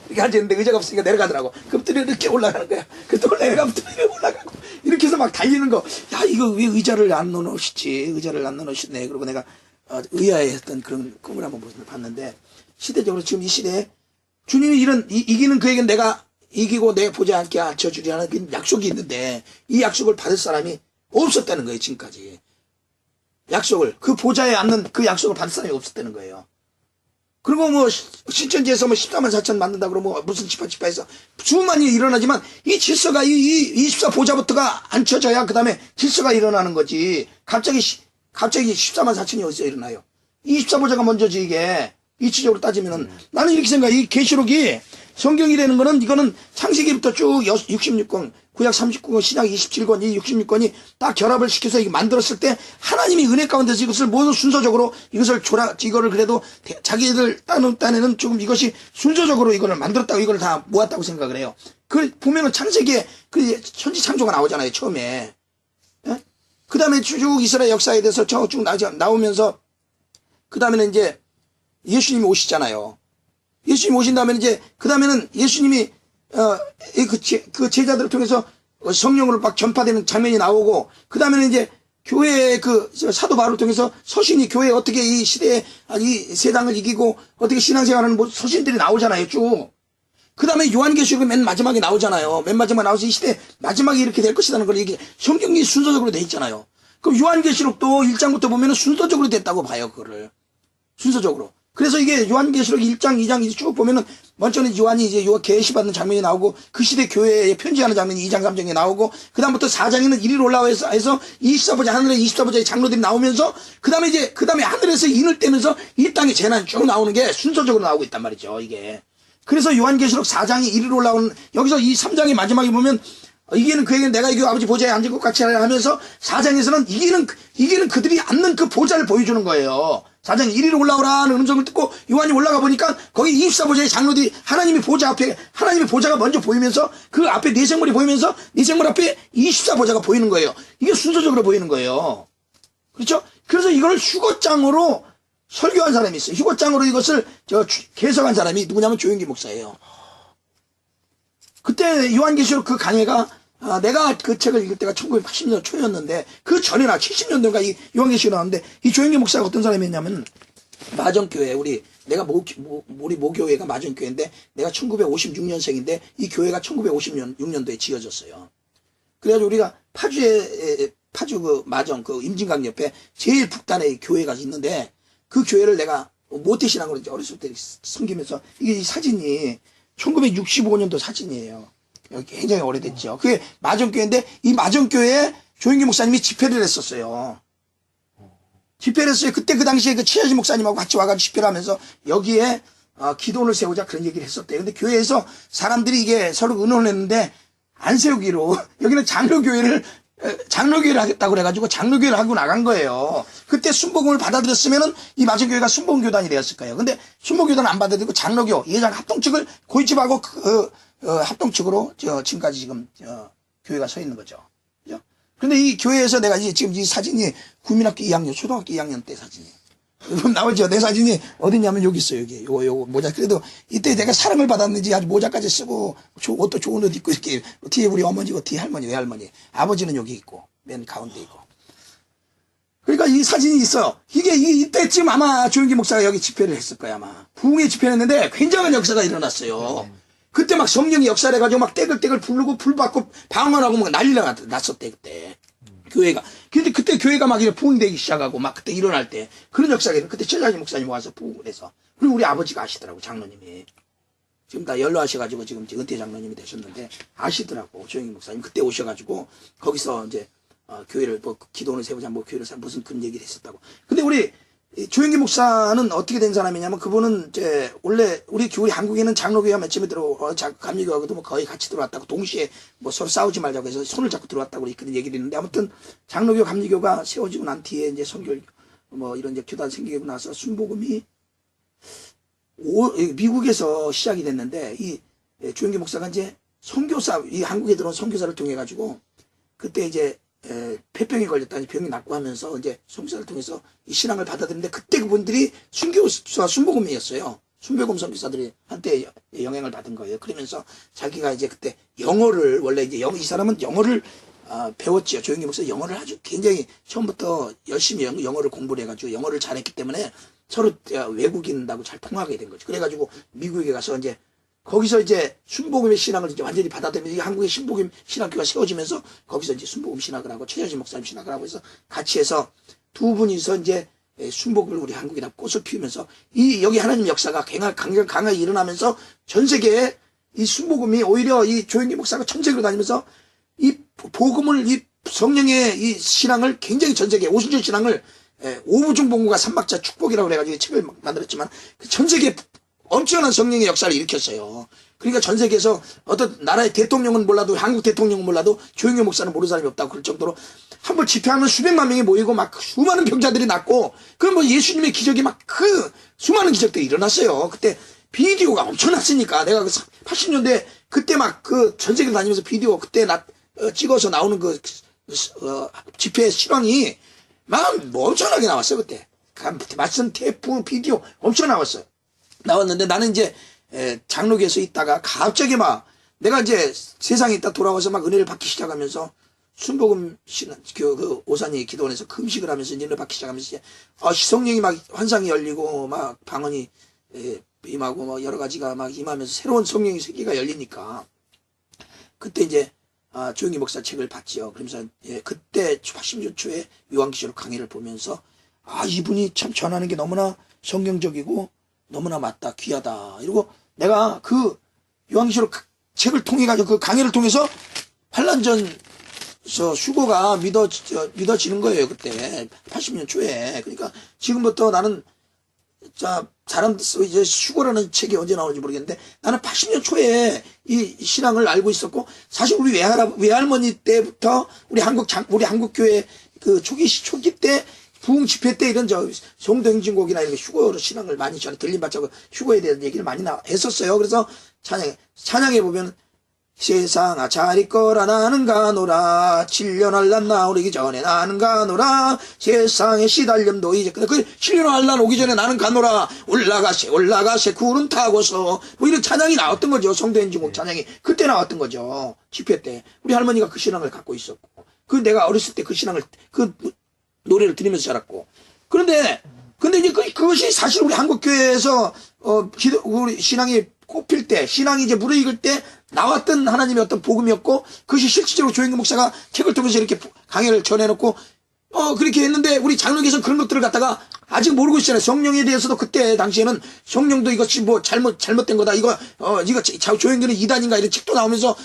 A: 이렇게 앉았는데 의자가 없으니까 내려가더라고. 그럼 또 이렇게 올라가는 거야. 그또 내려가면 또 올라가고 이렇게 해서 막 달리는 거. 야 이거 왜 의자를 안 넣어놓으시지? 의자를 안 넣어놓으셨네. 그러고 내가 의아해했던 그런 꿈을 한번 봤는데 시대적으로 지금 이 시대에 주님이 이기는 그에겐 내가 이기고 내 보지 않게 앉혀주리 하는 그 약속이 있는데 이 약속을 받을 사람이 없었다는 거예요. 지금까지 그 보좌에 앉는 그 약속을 받을 사람이 없었다는 거예요. 그리고 신천지에서 14만 4천 만든다 그러면 무슨 지파에서 수많이 일어나지만 이 질서가 이 24보좌부터가 앉혀져야 그 다음에 질서가 일어나는 거지. 갑자기 14만 4천이 어디서 일어나요? 24보좌가 먼저지 이게. 이치적으로 따지면은 나는 이렇게 생각해. 이 계시록이 성경이라는 거는 이거는 창세기부터 쭉 66권, 구약 39권, 신약 27권, 이 66권이 딱 결합을 시켜서 이거 만들었을 때 하나님이 은혜 가운데서 이것을 모두 순서적으로 이거를 그래도 자기들 딴에는 조금 이것이 순서적으로 이거를 만들었다고 이걸 다 모았다고 생각을 해요. 그 보면은 창세기에 그 천지 창조가 나오잖아요, 처음에. 예? 그 다음에 쭉 이스라엘 역사에 대해서 쭉 나오면서 그 다음에는 이제 예수님이 오시잖아요. 예수님이 오신 다음에 이제 그 다음에는 예수님이 그 제자들을 통해서 성령으로 막 전파되는 장면이 나오고 그 다음에는 이제 교회의 그 사도 바울을 통해서 서신이 교회에 어떻게 이 시대에 이 세상을 이기고 어떻게 신앙생활하는 서신들이 나오잖아요, 쭉. 그 다음에 요한계시록이 맨 마지막에 나오잖아요. 맨 마지막에 나와서 이 시대 마지막에 이렇게 될 것이라는 걸 이게 성경이 순서적으로 돼 있잖아요. 그럼 요한계시록도 1장부터 보면은 순서적으로 됐다고 봐요, 그거를. 순서적으로. 그래서 이게 요한계시록 1장, 2장 쭉 보면은 먼저는 요한이 이제 계시 받는 장면이 나오고 그 시대 교회에 편지하는 장면이 2장, 3장에 나오고 그다음부터 4장에는 이리로 올라와서 해서 24보좌 하늘의 24보좌의 장로들이 나오면서 그다음에 하늘에서 인을 떼면서 이 땅의 재난이 쭉 나오는 게 순서적으로 나오고 있단 말이죠, 이게. 그래서 요한계시록 4장이 이리로 올라오는 여기서 이 3장의 마지막에 보면 이기는 그에게는 내가 이기고 아버지 보좌에 앉을 것 같이 하라 하면서 4장에서는 이기는 그들이 앉는 그 보좌를 보여주는 거예요. 4장 1위로 올라오라는 음성을 듣고 요한이 올라가 보니까 거기 24보좌의 장로들이 하나님의 보좌 앞에 하나님의 보좌가 먼저 보이면서 그 앞에 네 생물이 보이면서 네 생물 앞에 24보좌가 보이는 거예요. 이게 순서적으로 보이는 거예요. 그렇죠? 그래서 이걸 휴거장으로 설교한 사람이 있어요. 휴거장으로 이것을 개석한 사람이 누구냐면 조영기 목사예요. 그때 요한계시록 그 강해가 내가 그 책을 읽을 때가 1980년 초였는데 그 전에나 70년대인가 이 요한계시록 나왔는데 이 조영기 목사가 어떤 사람이었냐면 마정교회 내가 우리 모교회가 마정교회인데 내가 1956년생인데 이 교회가 1956년도에 지어졌어요. 그래가지고 우리가 파주 그 마정 그 임진강 옆에 제일 북단에 교회가 있는데 그 교회를 내가 모태신앙으로 이제 어렸을 때 섬기면서 이게 이 사진이 1965년도 사진이에요. 굉장히 오래됐죠. 그게 마정교회인데 이 마정교회에 조영기 목사님이 집회를 했었어요. 집회를 했어요. 그때 그 당시에 그 최하지 목사님하고 같이 와가지고 집회를 하면서 여기에 기도원을 세우자 그런 얘기를 했었대요. 근데 교회에서 사람들이 이게 서로 의논을 했는데 안 세우기로 여기는 장로교회를 하겠다고 그래가지고 장로교회를 하고 나간 거예요. 그때 순복음을 받아들였으면은 이 마정교회가 순복음교단이 되었을 거예요. 근데 순복음교단은 안 받아들이고 장로교 예장 합동측을 고이집하고 합동측으로 지금까지 지금 교회가 서 있는 거죠. 그죠? 근데 이 교회에서 내가 지금 이 사진이 국민학교 2학년, 초등학교 2학년 때 사진이에요. 그럼 나오죠. 내 사진이 어디냐면 여기 있어요. 여기 요거 모자. 그래도 이때 내가 사랑을 받았는지 아주 모자까지 쓰고 옷도 좋은 옷 입고 이렇게 뒤에 우리 어머니고 뒤에 할머니, 외할머니, 아버지는 여기 있고 맨 가운데 있고. 그러니까 이 사진이 있어요. 이게 이때쯤 아마 조영기 목사가 여기 집회를 했을 거야 아마. 부흥회 집회를 했는데 굉장한 역사가 일어났어요. 그때 막 성령이 역사를 해가지고 막 떼글떼글 부르고 불 받고 방언하고 막 난리가 났었대 그때. 교회가. 근데 그때 교회가 막 이렇게 부흥되기 시작하고 막 그때 일어날 때 그런 역사가 있는 그때 최자지 목사님 와서 부흥을 해서 그리고 우리 아버지가 아시더라고 장로님이. 지금 다 연로하셔가지고 지금 은퇴 장로님이 되셨는데 아시더라고 조영기 목사님 그때 오셔가지고 거기서 이제 교회를 뭐 기도원을 세우자 뭐 교회를 사 무슨 그런 얘기를 했었다고. 근데 우리 조영기 목사는 어떻게 된 사람이냐면 그분은 이제 원래 우리 교회 한국에는 장로교회가 맨 처음에 감리교하고도 뭐 거의 같이 들어왔다고 동시에 뭐 서로 싸우지 말자고 해서 손을 잡고 들어왔다고 이렇게 얘기를 했는데 아무튼 장로교 감리교가 세워지고 난 뒤에 이제 선교 뭐 이런 이제 교단 생기고 나서 순복음이 미국에서 시작이 됐는데 이 조영기 목사가 이제 선교사 이 한국에 들어온 선교사를 통해 가지고 그때 이제 폐병에 걸렸다니 병이 낫고 하면서 이제 선교사를 통해서 이 신앙을 받아들였는데 그때 그분들이 순교사 순복음이었어요. 순복음 선교사들이 한때 영향을 받은 거예요. 그러면서 자기가 이제 그때 영어를 원래 이제 이 사람은 영어를 배웠지요. 조영기 목사 영어를 아주 굉장히 처음부터 열심히 영어를 공부를 해가지고 영어를 잘했기 때문에 서로 외국인하고 잘 통하게 된 거죠. 그래가지고 미국에 가서 이제 거기서 이제 순복음의 신앙을 이제 완전히 받아들이면서 한국의 신복음 신학교가 세워지면서 거기서 이제 순복음 신학을 하고 최자지 목사님 신학을 하고 해서 같이 해서 두 분이서 이제 순복음을 우리 한국에다 꽃을 피우면서 여기 하나님 역사가 강하게 일어나면서 전 세계에 이 순복음이 오히려 이 조영기 목사가 전 세계로 다니면서 이 복음을 이 성령의 이 신앙을 굉장히 전 세계 오순절 신앙을 오부중봉구가 삼박자 축복이라고 그래가지고 책을 만들었지만 전 세계 엄청난 성령의 역사를 일으켰어요. 그러니까 전 세계에서 어떤 나라의 대통령은 몰라도, 한국 대통령은 몰라도 조영규 목사는 모르는 사람이 없다고 그럴 정도로 한번 집회하면 수백만 명이 모이고 막 수많은 병자들이 낫고, 그럼 뭐 예수님의 기적이 막 그 수많은 기적들이 일어났어요. 그때 비디오가 엄청났으니까. 내가 그 80년대 그때 막 그 전 세계를 다니면서 비디오 그때 찍어서 나오는 그 집회 실황이 막 뭐 엄청나게 나왔어요. 그때 맞선 테이프 비디오 엄청 나왔는데 나는 이제 장로교에서 있다가 갑자기 막 내가 이제 세상에 있다 돌아와서 막 은혜를 받기 시작하면서 순복음 그 오산이 기도원에서 금식을 하면서 은혜를 받기 시작하면서 성령이 막 환상이 열리고 막 방언이 임하고 뭐 여러 가지가 막 임하면서 새로운 성령의 세계가 열리니까 그때 이제 조영기 목사 책을 봤지요. 그러면서 그때 80년 초에 요한계시록 강의를 보면서 이분이 참 전하는 게 너무나 성경적이고 너무나 맞다, 귀하다. 이러고 내가 그 요한계시록 책을 통해 가지고 그 강의를 통해서 환란전 휴거가 믿어지는 거예요. 그때 80년 초에. 그러니까 지금부터 나는 이제 휴거라는 책이 언제 나오는지 모르겠는데 나는 80년 초에 이 신앙을 알고 있었고, 사실 우리 외할머니 때부터 우리 한국 교회 그 초기 때 부흥 집회 때 이런 성도행진곡이나 이런 휴거 신앙을 많이 전에 들림받자고 휴거에 대한 얘기를 많이 했었어요. 그래서 찬양에 보면 세상아 잘 있거라 나는 가노라 7년 할란 나오기 전에 나는 가노라 세상에 시달림도 이제 그 7년 할란 오기 전에 나는 가노라 올라가세 구름 타고서 뭐 이런 찬양이 나왔던 거죠. 성도행진곡 찬양이 그때 나왔던 거죠. 집회 때 우리 할머니가 그 신앙을 갖고 있었고, 그 내가 어렸을 때 그 신앙을 그 노래를 들으면서 자랐고, 근데 이제 그것이 사실 우리 한국교회에서 우리 신앙이 꼽힐 때, 신앙이 이제 무르익을 때 나왔던 하나님의 어떤 복음이었고, 그것이 실질적으로 조영규 목사가 책을 통해서 이렇게 강의를 전해놓고 그렇게 했는데, 우리 장로교에서 그런 것들을 갖다가 아직 모르고 있잖아요. 성령에 대해서도 그때 당시에는 성령도 이것이 뭐 잘못된 거다, 이거 조영규는 이단인가 이런 책도 나오면서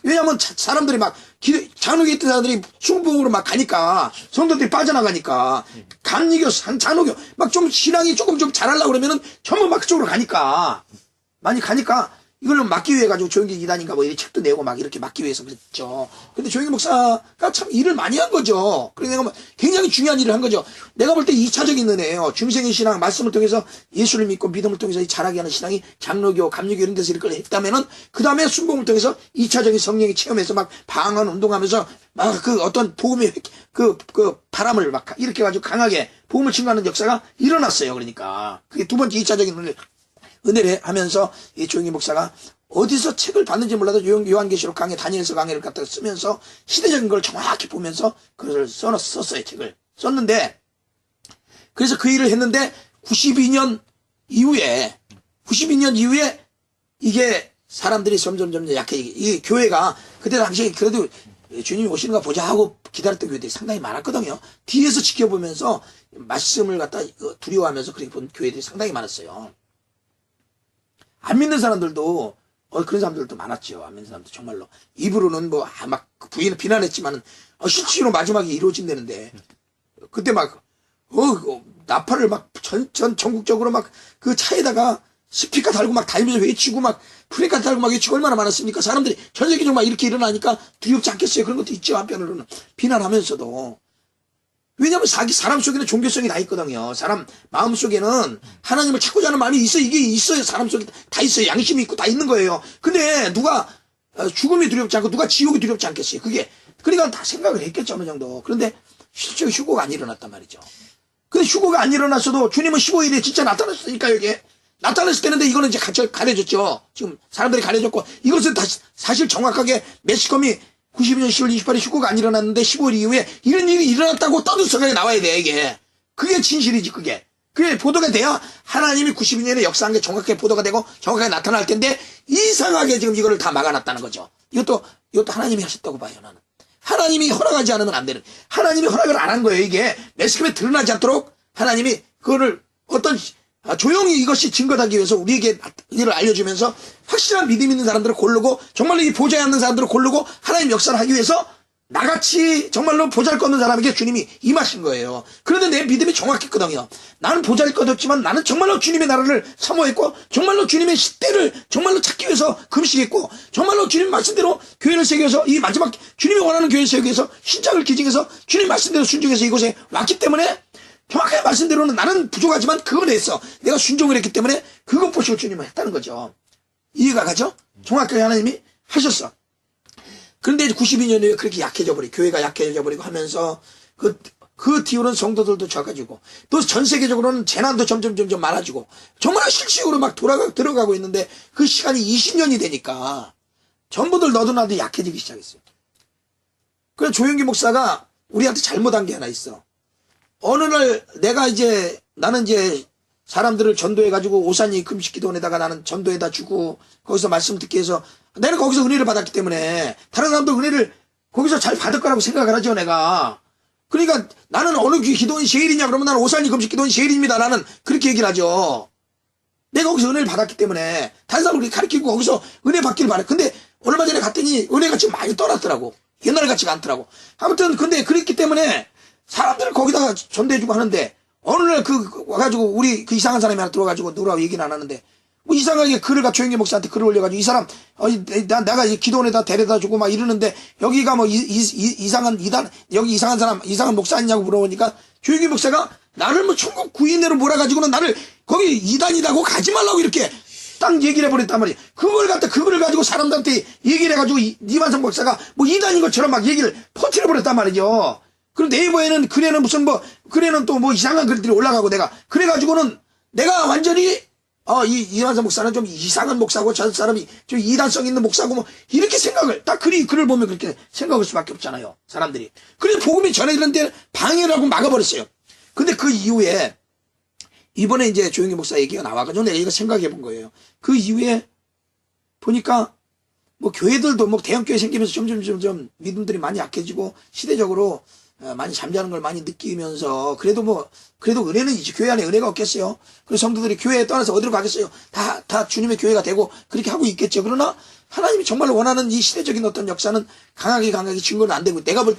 A: 왜냐면 사람들이 막 장로교에 있던 사람들이 중봉으로 막 가니까, 성도들이 빠져나가니까 감리교 장로교 막 좀 신앙이 조금 좀 잘하려고 그러면은 전부 막 그쪽으로 가니까, 많이 가니까 이걸 막기 위해 가지고 조영기 이단인가 뭐 이런 책도 내고 막 이렇게 막기 위해서 그랬죠. 근데 조영기 목사가 참 일을 많이 한 거죠. 그래서 내가 굉장히 중요한 일을 한 거죠. 내가 볼 때 2차적인 은혜예요. 중생의 신앙, 말씀을 통해서 예수를 믿고 믿음을 통해서 자라게 하는 신앙이 장로교, 감리교 이런 데서 이렇게 했다면은, 그 다음에 순복음을 통해서 2차적인 성령의 체험에서 막 방언 운동하면서 막 그 어떤 복음의 그 바람을 막 이렇게 가지고 강하게 복음을 증거하는 역사가 일어났어요. 그러니까 그게 두 번째 2차적인 은혜를 하면서 이 조영기 목사가 어디서 책을 봤는지 몰라도 요한계시록 강의, 다니엘서 강의를 갖다가 쓰면서 시대적인 걸 정확히 보면서 그걸 썼어요. 책을 썼는데, 그래서 그 일을 했는데 92년 이후에 이게 사람들이 점점 약해. 이 교회가 그때 당시에 그래도 주님이 오시는 거 보자 하고 기다렸던 교회들이 상당히 많았거든요. 뒤에서 지켜보면서 말씀을 갖다 두려워하면서 그렇게 본 교회들이 상당히 많았어요. 안 믿는 사람들도 그런 사람들도 많았죠. 안 믿는 사람도 정말로 입으로는 뭐 막 비난했지만은 실제로 마지막에 이루어진다는데, 그때 막 나팔을 막 전국적으로 막 그 차에다가 스피커 달고 막 달면서 외치고 막 프레카 달고 막 외치고 얼마나 많았습니까? 사람들이 전 세계적으로 막 이렇게 일어나니까 두렵지 않겠어요? 그런 것도 있죠. 한편으로는 비난하면서도. 왜냐하면 사람 속에는 종교성이 다 있거든요. 사람 마음 속에는 하나님을 찾고자 하는 마음이 있어요. 이게 있어요. 사람 속에 다 있어요. 양심이 있고 다 있는 거예요. 근데 누가 죽음이 두렵지 않고 누가 지옥이 두렵지 않겠어요. 그러니까 다 생각을 했겠죠. 어느 정도. 그런데 실제로 휴거가 안 일어났단 말이죠. 근데 휴거가 안 일어났어도 주님은 15일에 진짜 나타났으니까 여기에. 나타났을 때는데 이거는 이제 가려졌죠. 지금 사람들이 가려졌고, 이것은 다시 사실 정확하게 매스컴이 92년 10월 28일 휴거가 안 일어났는데 15일 이후에 이런 일이 일어났다고 떠들썩하게 나와야 돼, 이게. 그게 진실이지, 그게. 그게 보도가 돼야 하나님이 92년에 역사한 게 정확하게 보도가 되고 정확하게 나타날 텐데, 이상하게 지금 이거를 다 막아놨다는 거죠. 이것도 하나님이 하셨다고 봐요, 나는. 하나님이 허락하지 않으면 안 되는. 하나님이 허락을 안 한 거예요, 이게. 매스컴에 드러나지 않도록 하나님이 그거를 조용히 이것이 증거하기 위해서 우리에게 이를 알려주면서 확실한 믿음 있는 사람들을 고르고, 정말로 이 보좌에 앉는 사람들을 고르고 하나님 역사를 하기 위해서 나같이 정말로 보잘것없는 사람에게 주님이 임하신 거예요. 그런데 내 믿음이 정확했거든요. 나는 보잘것없지만 나는 정말로 주님의 나라를 사모했고 정말로 주님의 시대를 정말로 찾기 위해서 금식했고 정말로 주님 말씀대로 교회를 세우기 위해서 이 마지막 주님이 원하는 교회를 세우기 위해서 신장을 기증해서 주님 말씀대로 순종해서 이곳에 왔기 때문에 정확하게 말씀대로는 나는 부족하지만 그걸 했어. 내가 순종을 했기 때문에 그것 보시고 주님은 했다는 거죠. 이해가 가죠? 정확하게 하나님이 하셨어. 그런데 92년 후에 그렇게 약해져 버리고 교회가 약해져 버리고 하면서 그 뒤로는 성도들도 적어지고 또 전 세계적으로는 재난도 점점 많아지고 정말 실식으로 막 들어가고 있는데 그 시간이 20년이 되니까 전부들 너도 나도 약해지기 시작했어요. 그래서 조용기 목사가 우리한테 잘못한 게 하나 있어. 어느 날 나는 이제 사람들을 전도해가지고 오산이 금식기도원에다가 나는 전도에다 주고 거기서 말씀 듣게 해서 내가 거기서 은혜를 받았기 때문에 다른 사람도 은혜를 거기서 잘 받을 거라고 생각을 하죠 내가. 그러니까 나는 어느 기도원이 제일이냐 그러면 나는 오산이 금식기도원이 제일입니다. 나는 그렇게 얘기를 하죠. 내가 거기서 은혜를 받았기 때문에 다른 사람을 그렇게 가르치고 거기서 은혜 받기를 바래. 근데 얼마 전에 갔더니 은혜가 지금 많이 떠났더라고. 옛날 같지가 않더라고. 아무튼 근데 그랬기 때문에 사람들을 거기다가 전도해주고 하는데 어느 날 와가지고 우리 그 이상한 사람이 하나 들어가지고 누구라고 얘기는 안 하는데 뭐 이상하게 글을 조용기 목사한테 글을 올려가지고 이 사람 내가 이 기도원에다 데려다 주고 막 이러는데 여기가 뭐 이상한 이단 여기 이상한 사람 이상한 목사 아니냐고 물어보니까 조용기 목사가 나를 뭐 천국 구인으로 몰아가지고는 나를 거기 이단이라고 가지 말라고 이렇게 딱 얘기를 해버렸단 말이야. 그걸 가지고 사람들한테 얘기를 해가지고 이만성 목사가 뭐 이단인 것처럼 막 얘기를 퍼뜨려버렸단 말이죠. 그리고 네이버에는 글에는 또 뭐 이상한 글들이 올라가고 그래가지고는 내가 완전히 이만성 목사는 좀 이상한 목사고 저 사람이 좀 이단성 있는 목사고 뭐 이렇게 생각을 딱 글을 보면 그렇게 생각할 수밖에 없잖아요 사람들이. 그래서 복음이 전해지는데 방해를 하고 막아버렸어요. 근데 그 이후에 이번에 이제 조용기 목사 얘기가 나와가지고 내가 이거 생각해 본 거예요. 그 이후에 보니까 뭐 교회들도 뭐 대형교회 생기면서 점점 믿음들이 많이 약해지고 시대적으로 많이 잠자는 걸 많이 느끼면서 그래도 은혜는 이제 교회 안에 은혜가 없겠어요. 그래서 성도들이 교회에 떠나서 어디로 가겠어요. 다 주님의 교회가 되고 그렇게 하고 있겠죠. 그러나 하나님이 정말 원하는 이 시대적인 어떤 역사는 강하게 증거는 안 되고 내가 볼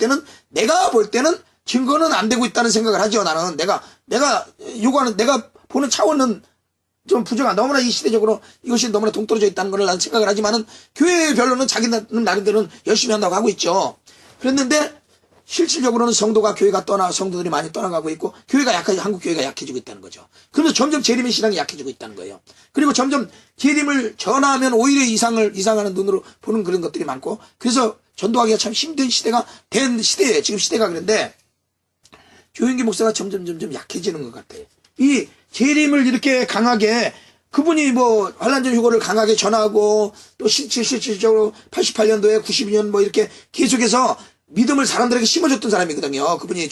A: 때는 증거는 안 되고 있다는 생각을 하죠. 나는 내가 요구하는 내가 보는 차원은 좀 부족한 너무나 이 시대적으로 이것이 너무나 동떨어져 있다는 걸 나는 생각을 하지만은 교회별로는 자기 나름대로는 열심히 한다고 하고 있죠. 그랬는데 실질적으로는 성도들이 많이 떠나가고 있고 한국 교회가 약해지고 있다는 거죠. 그러면서 점점 재림의 신앙이 약해지고 있다는 거예요. 그리고 점점 재림을 전하면 오히려 이상하는 눈으로 보는 그런 것들이 많고 그래서 전도하기가 참 힘든 시대가 된 시대예요. 지금 시대가 그런데 조용기 목사가 점점 약해지는 것 같아요. 이 재림을 이렇게 강하게 그분이 뭐 환란전 휴거를 강하게 전하고 또 실질적으로 88년도에 92년 뭐 이렇게 계속해서 믿음을 사람들에게 심어줬던 사람이거든요. 그분이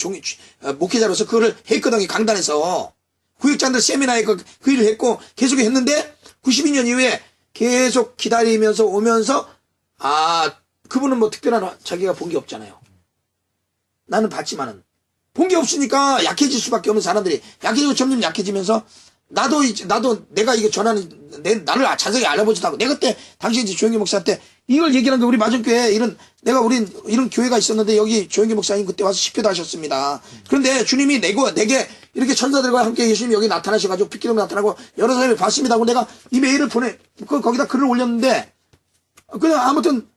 A: 목회자로서 그거를 했거든요. 강단에서 구역장들 세미나에 그 일을 했고 계속 했는데 92년 이후에 계속 기다리면서 오면서 그분은 뭐 특별한 자기가 본 게 없잖아요. 나는 봤지만은 본 게 없으니까 약해질 수밖에 없는 사람들이 약해지고 점점 약해지면서 나도 내가 이거 전하는 나를 자세히 알아보지도 않고 내가 그때 당시 이제 조용기 목사 때 이걸 얘기하는 거 우리 마전교회 우린 이런 교회가 있었는데 여기 조용기 목사님 그때 와서 집회도 하셨습니다. 그런데 주님이 내게 이렇게 천사들과 함께 계시면 여기 나타나셔가지고 빛기름 나타나고 여러 사람이 봤습니다 하고 내가 이 메일을 거기다 글을 올렸는데 그냥 아무튼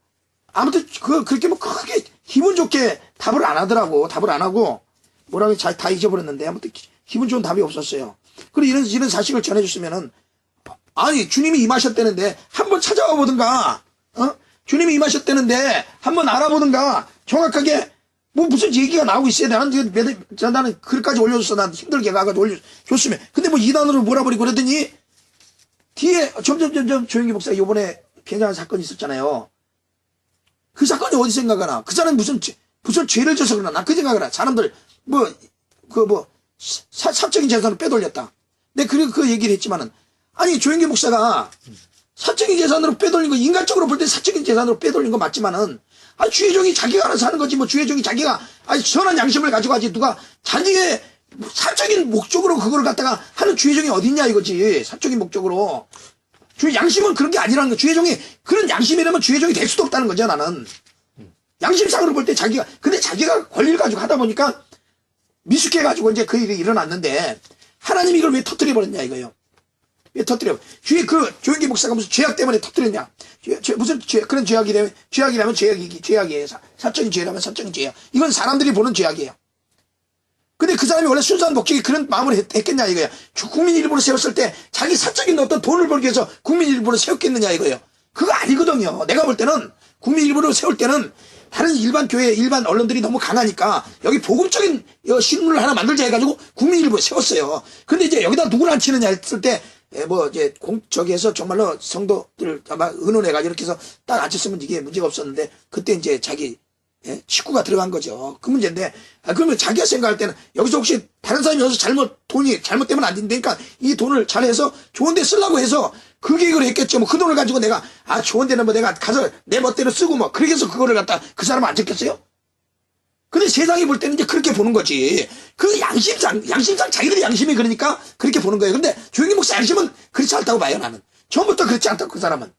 A: 그렇게 뭐 크게 기분 좋게 답을 안 하더라고. 답을 안 하고 뭐라고 다 잊어버렸는데 아무튼 기분 좋은 답이 없었어요. 그리고 이런 사실을 전해줬으면은 주님이 임하셨다는데 한번 찾아와 보든가 주님이 임하셨다는데 한번 알아보든가 정확하게 뭐 무슨 얘기가 나오고 있어야 돼. 나는 글까지 올려줬어. 난 힘들게 가가지고 올려줬으면. 근데 뭐 이단으로 몰아버리고 그러더니 뒤에 점점 조용기 목사가 요번에 굉장한 사건이 있었잖아요. 그 사건이 어디 생각하나? 그 사람이 무슨 죄를 져서 그러나? 나 그 생각을 해. 사람들 사적인 재산을 빼돌렸다. 내가 그 얘기를 했지만은 조용기 목사가 사적인 재산으로 빼돌린 거 인간적으로 볼 때 사적인 재산으로 빼돌린 거 맞지만은 주의종이 자기가 알아서 하는 거지 뭐 주의종이 자기가 선한 양심을 가지고 하지 누가 자기의 사적인 목적으로 그걸 갖다가 하는 주의종이 어딨냐 이거지. 사적인 목적으로 양심은 그런 게 아니라는 거. 주의종이 그런 양심이라면 주의종이 될 수도 없다는 거죠. 나는 양심상으로 볼 때 근데 자기가 권리를 가지고 하다 보니까 미숙해가지고 이제 그 일이 일어났는데, 하나님이 이걸 왜 터뜨려버렸냐, 이거요. 왜 터뜨려? 조영기 목사가 무슨 죄악 때문에 터뜨렸냐? 무슨 그런 죄악이라면 죄악이에요. 사적인 죄라면 사적인 죄야. 이건 사람들이 보는 죄악이에요. 근데 그 사람이 원래 순수한 목적이 그런 마음을 했겠냐, 이거야. 국민 일부로 세웠을 때 자기 사적인 어떤 돈을 벌기 위해서 국민 일부로 세웠겠느냐, 이거예요. 그거 아니거든요. 내가 볼 때는 국민 일부로 세울 때는 다른 일반 교회, 일반 언론들이 너무 강하니까 여기 복음적인 신문을 하나 만들자 해가지고 국민 일부에 세웠어요. 근데 이제 여기다 누구를 앉히느냐 했을 때, 이제 저기에서 정말로 성도들 아마 의논해가지고 이렇게 해서 딱 앉혔으면 이게 문제가 없었는데, 그때 이제 자기 식구가 들어간 거죠. 그 문제인데, 그러면 자기가 생각할 때는 여기서 혹시 다른 사람이 여기서 돈이 잘못되면 안 된다니까 이 돈을 잘해서 좋은 데 쓰려고 해서 그 계획을 했겠죠. 뭐 그 돈을 가지고 내가, 좋은 데는 뭐 내가 가서 내 멋대로 쓰고 뭐, 그렇게 해서 그거를 갖다 그 사람은 안 적겠어요? 근데 세상이 볼 때는 이제 그렇게 보는 거지. 그 양심상 자기들의 양심이 그러니까 그렇게 보는 거예요. 근데 조영기 목사 양심은 그렇지 않다고 봐요, 나는. 처음부터 그렇지 않다고, 그 사람은.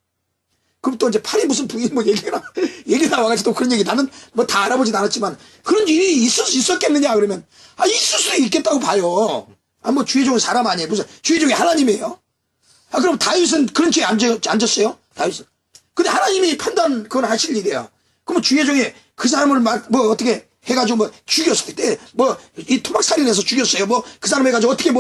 A: 그럼 또 이제 팔이 무슨 부인 뭐 얘기 나와가지고 또 그런 얘기, 나는 뭐 다 알아보진 않았지만 그런 일이 있었겠느냐 그러면, 있을 수도 있겠다고 봐요. 뭐 주의 종은 사람 아니에요. 무슨 주의 종이 하나님이에요. 그럼 다윗은 그런 죄에 안 졌어요? 다윗은. 근데 하나님이 그건 하실 일이에요. 그러면 주의 종이 그 사람을 어떻게 해가지고 죽였을 때, 이 토막살인해서 죽였어요. 그 사람 해가지고 어떻게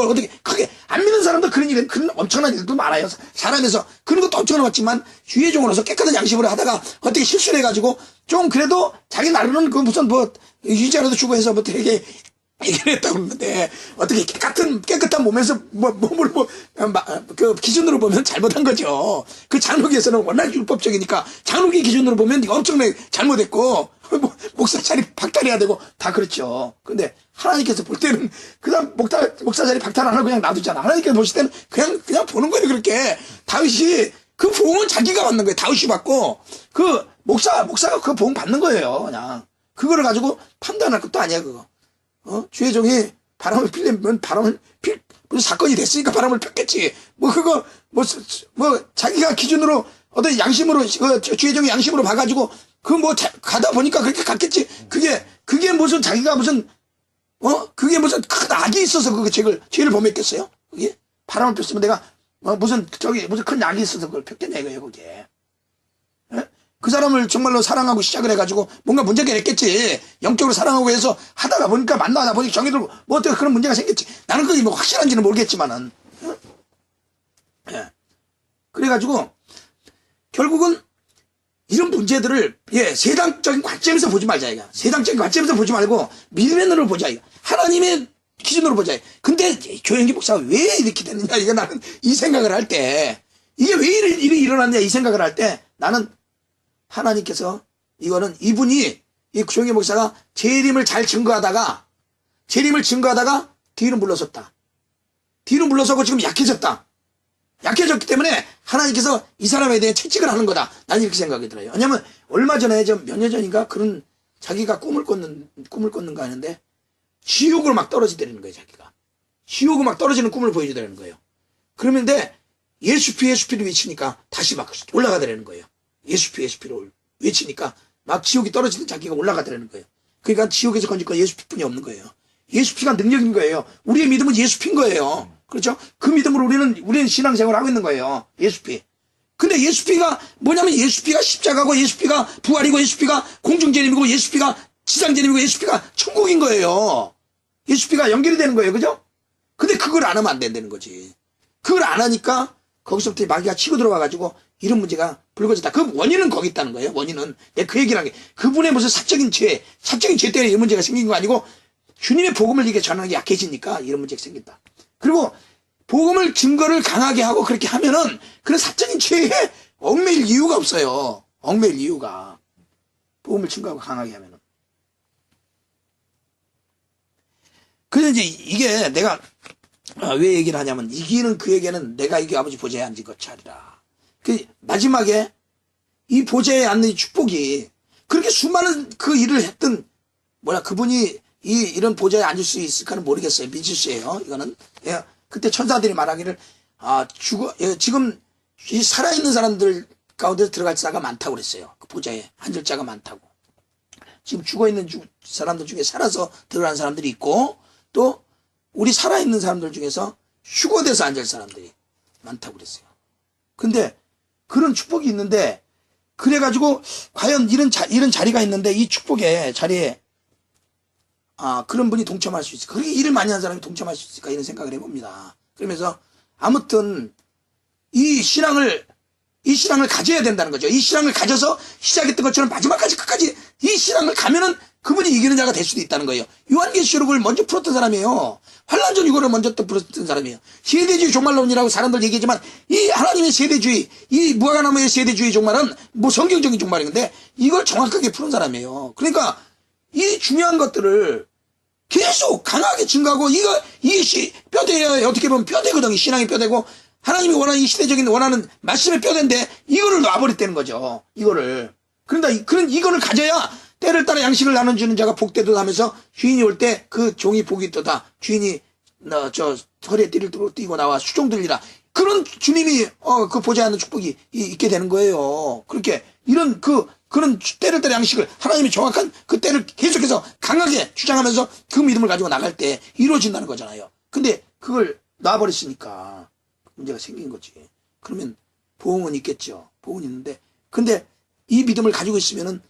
A: 크게 안 믿는 사람도 그런 엄청난 일도 많아요. 사람에서. 그런 것도 엄청나지만, 주의 종으로서 깨끗한 양심으로 하다가 어떻게 실수를 해가지고, 좀 그래도 자기 나름은 무슨 유지라도 주고 해서 되게 얘기를 했다고 그러는데, 어떻게 깨끗한 몸에서 몸을 기준으로 보면 잘못한 거죠. 그 장로교에서는 워낙 율법적이니까 장로교 기준으로 보면 이거 엄청나게 잘못했고, 목사 자리 박탈해야 되고 다 그렇죠. 근데 하나님께서 볼 때는 그 사람 목사 자리 박탈 안 하고 그냥 놔두잖아. 하나님께서 보실 때는 그냥 보는 거예요. 그렇게 다윗이 그 보응은 자기가 받는 거예요. 다윗이 받고 그 목사가 그 보응 받는 거예요. 그냥 그거를 가지고 판단할 것도 아니야. 그거 주의 종이 바람을 피려면 무슨 사건이 됐으니까 바람을 폈겠지. 자기가 기준으로 어떤 양심으로 주의 종이 양심으로 봐가지고 가다 보니까 그렇게 갔겠지. 그게 무슨 자기가 그게 무슨 큰 악이 있어서 죄를 범했겠어요? 그게? 바람을 폈으면 내가, 무슨 큰 악이 있어서 그걸 폈겠냐, 이거예요, 그게. 그 사람을 정말로 사랑하고 시작을 해가지고 뭔가 문제가 있겠지. 영적으로 사랑하고 해서 하다가 보니까 만나다 보니까 정이 들고 어떻게 그런 문제가 생겼지. 나는 그게 확실한지는 모르겠지만은. 그래가지고, 결국은 이런 문제들을 세상적인 관점에서 보지 말자 이거. 세상적인 관점에서 보지 말고 믿음의 눈으로 보자 이거. 하나님의 기준으로 보자. 근데 조영기 목사가 왜 이렇게 됐느냐, 이거 나는 이 생각을 할 때, 이게 왜 일이 일어났냐 이 생각을 할 때, 나는 하나님께서 이분이 이 조영기 목사가 재림을 증거하다가 뒤로 물러섰다. 뒤로 물러서고 지금 약해졌기 때문에 하나님께서 이 사람에 대해 채찍을 하는 거다. 난 이렇게 생각이 들어요. 왜냐면 얼마 전에 몇 년 전인가 그런 자기가 꿈을 꿨는가 하는데 지옥으로 막 떨어지더라는 거예요. 자기가 지옥으로 막 떨어지는 꿈을 보여주더라는 거예요. 그러는데 예수피를 외치니까 다시 막 올라가더라는 거예요. 예수피를 외치니까 막 지옥이 떨어지는 자기가 올라가더라는 거예요. 그러니까 지옥에서 건질 건 예수피뿐이 없는 거예요. 예수피가 능력인 거예요. 우리의 믿음은 예수피인 거예요. 그렇죠? 그 믿음으로 우리는 신앙생활을 하고 있는 거예요. 예수피. 근데 예수피가 뭐냐면 예수피가 십자가고 예수피가 부활이고 예수피가 공중재림이고 예수피가 지상재림이고 예수피가 천국인 거예요. 예수피가 연결이 되는 거예요. 그죠? 근데 그걸 안 하면 안 된다는 거지. 그걸 안 하니까 거기서부터 마귀가 치고 들어와가지고 이런 문제가 불거졌다. 그 원인은 거기 있다는 거예요. 원인은. 내가 그 얘기를 한 게 그분의 무슨 사적인 죄 때문에 이런 문제가 생긴 거 아니고 주님의 복음을 이게 전하는 게 약해지니까 이런 문제가 생긴다. 그리고 복음을 증거를 강하게 하고 그렇게 하면은 그런 사적인 죄에 얽매일 이유가 없어요. 얽매일 이유가. 복음을 증거하고 강하게 하면은. 그래서 이제 이게 내가 왜 얘기를 하냐면 이기는 그에게는 내가 이기 아버지 보좌에 앉은 것 차리라. 그 마지막에 이 보좌에 앉는 이 축복이 그렇게 수많은 그 일을 했던 그분이 이런 보좌에 앉을 수 있을까는 모르겠어요. 미지수예요. 이거는. 그때 천사들이 말하기를 지금 이 살아있는 사람들 가운데 들어갈 자가 많다고 그랬어요. 그 보좌에 앉을 자가 많다고. 지금 죽어있는 사람들 중에 살아서 들어가는 사람들이 있고, 또 우리 살아있는 사람들 중에서 휴거돼서 앉을 사람들이 많다고 그랬어요. 근데 그런 축복이 있는데, 그래가지고 과연 이런 자리가 있는데 이 축복의 자리에 그런 분이 동참할 수 있을까? 그렇게 일을 많이 한 사람이 동참할 수 있을까? 이런 생각을 해봅니다. 그러면서 아무튼 이 신앙을 가져야 된다는 거죠. 이 신앙을 가져서 시작했던 것처럼 마지막까지 끝까지 이 신앙을 가면은 그분이 이기는 자가 될 수도 있다는 거예요. 요한계시록을 먼저 풀었던 사람이에요. 환란전 유고를 먼저 또 풀었던 사람이에요. 세대주의 종말론이라고 사람들 얘기하지만 이 하나님의 세대주의, 이 무화과나무의 세대주의 종말은 뭐 성경적인 종말인데 이걸 정확하게 푸는 사람이에요. 그러니까 이 중요한 것들을 계속 강하게 증거하고 이것이 뼈대예요. 어떻게 보면 뼈대거든. 이 신앙의 뼈대고 하나님이 원하는 이 시대적인 원하는 말씀의 뼈대인데 이거를 놔버렸다는 거죠. 이거를. 그러니까 이거를 가져야 때를 따라 양식을 나눠주는 자가 복되도다 하면서 주인이 올 때 그 종이 복이 있도다. 주인이 허리에 띠를 띠고 나와 수종 들리라. 그런 주님이 그 보좌에 앉는 축복이 있게 되는 거예요. 그렇게 그런 때를 따라 양식을 하나님이 정확한 그 때를 계속해서 강하게 주장하면서 그 믿음을 가지고 나갈 때 이루어진다는 거잖아요. 근데 그걸 놔버렸으니까 문제가 생긴 거지. 그러면 보응은 있겠죠. 보응은 있는데 근데 이 믿음을 가지고 있으면은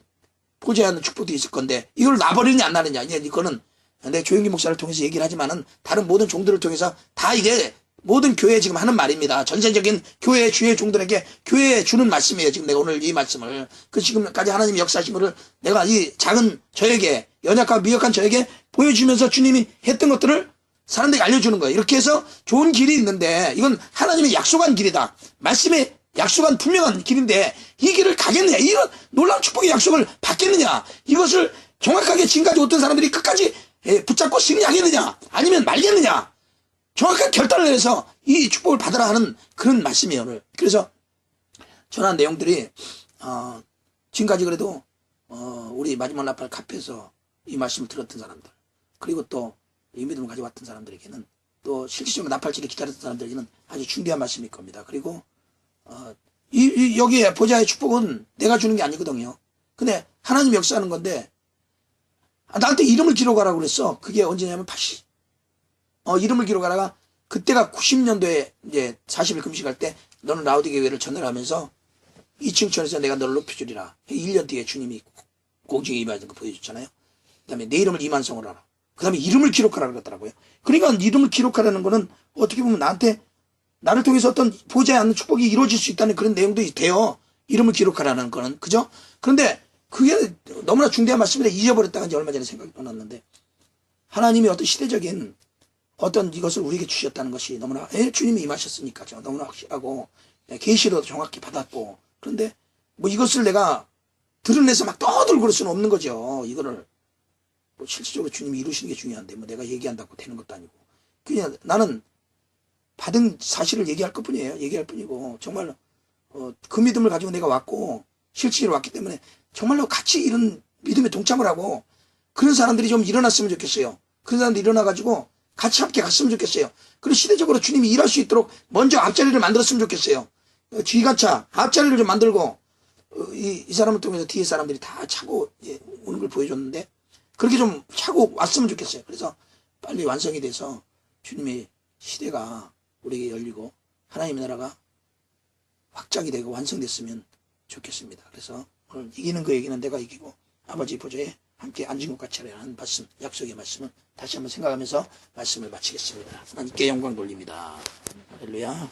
A: 보좌에 앉는 축복도 있을 건데 이걸 놔버리느냐 안 놔느냐. 이거는 내 조영기 목사를 통해서 얘기를 하지만은 다른 모든 종들을 통해서 다 이게 모든 교회에 지금 하는 말입니다. 전세적인 교회 주의 종들에게 교회에 주는 말씀이에요. 지금 내가 오늘 이 말씀을 지금까지 하나님이 역사하신 것을 내가 이 작은 저에게 연약하고 미약한 저에게 보여주면서 주님이 했던 것들을 사람들에게 알려주는 거예요. 이렇게 해서 좋은 길이 있는데 이건 하나님의 약속한 길이다. 말씀에 약속한 분명한 길인데 이 길을 가겠느냐, 이런 놀라운 축복의 약속을 받겠느냐, 이것을 정확하게 지금까지 어떤 사람들이 끝까지 붙잡고 승리하겠느냐 아니면 말겠느냐, 정확한 결단을 내서 이 축복을 받으라 하는 그런 말씀이에요. 오늘 그래서 전한 내용들이 지금까지 그래도 우리 마지막 나팔 카페에서 이 말씀을 들었던 사람들, 그리고 또 이 믿음을 가지고 왔던 사람들에게는, 또 실질적으로 나팔절을 기다렸던 사람들에게는 아주 중대한 말씀일 겁니다. 그리고 여기에 보좌의 축복은 내가 주는 게 아니거든요. 근데 하나님 역사하는 건데 나한테 이름을 기록하라고 그랬어. 그게 언제냐면 이름을 기록하라가 그때가 90년도에 이제 40일 금식할 때 너는 라우디게 교회를 전달하면서 2층 천에서 내가 너를 높여주리라. 1년 뒤에 주님이 공중에 임하는 거 보여줬잖아요. 그 다음에 내 이름을 이만성으로 하라. 그 다음에 이름을 기록하라 그러더라고요. 그러니까 이름을 기록하라는 거는 어떻게 보면 나를 통해서 어떤 보좌에 앉는 축복이 이루어질 수 있다는 그런 내용도 돼요. 이름을 기록하라는 거는. 그죠? 그런데 그게 너무나 중대한 말씀인데 잊어버렸다가 이제 얼마 전에 생각이 났는데, 하나님이 어떤 시대적인 어떤 이것을 우리에게 주셨다는 것이 너무나 주님이 임하셨으니까죠. 너무나 확실하고 계시도 정확히 받았고, 그런데 뭐 이것을 내가 드러내서 막 떠들고 그럴 수는 없는 거죠. 이거를 뭐 실질적으로 주님이 이루시는 게 중요한데 뭐 내가 얘기한다고 되는 것도 아니고, 그냥 나는 받은 사실을 얘기할 것뿐이에요. 얘기할 뿐이고, 정말로 그 믿음을 가지고 내가 왔고 실질로 왔기 때문에 정말로 같이 이런 믿음에 동참을 하고 그런 사람들이 좀 일어났으면 좋겠어요. 그런 사람들이 일어나가지고 같이 함께 갔으면 좋겠어요. 그리고 시대적으로 주님이 일할 수 있도록 먼저 앞자리를 만들었으면 좋겠어요. 쥐가차 앞자리를 좀 만들고 이 사람을 통해서 뒤에 사람들이 다 차고 오는 걸 보여줬는데 그렇게 좀 차고 왔으면 좋겠어요. 그래서 빨리 완성이 돼서 주님의 시대가 우리에게 열리고 하나님의 나라가 확장이 되고 완성됐으면 좋겠습니다. 그래서 오늘 이기는 그 얘기는 내가 이기고 아버지 보좌에 함께 앉은 것 같이 하라는 말씀, 약속의 말씀을 다시 한번 생각하면서 말씀을 마치겠습니다. 하나님께 영광 돌립니다. 할렐루야.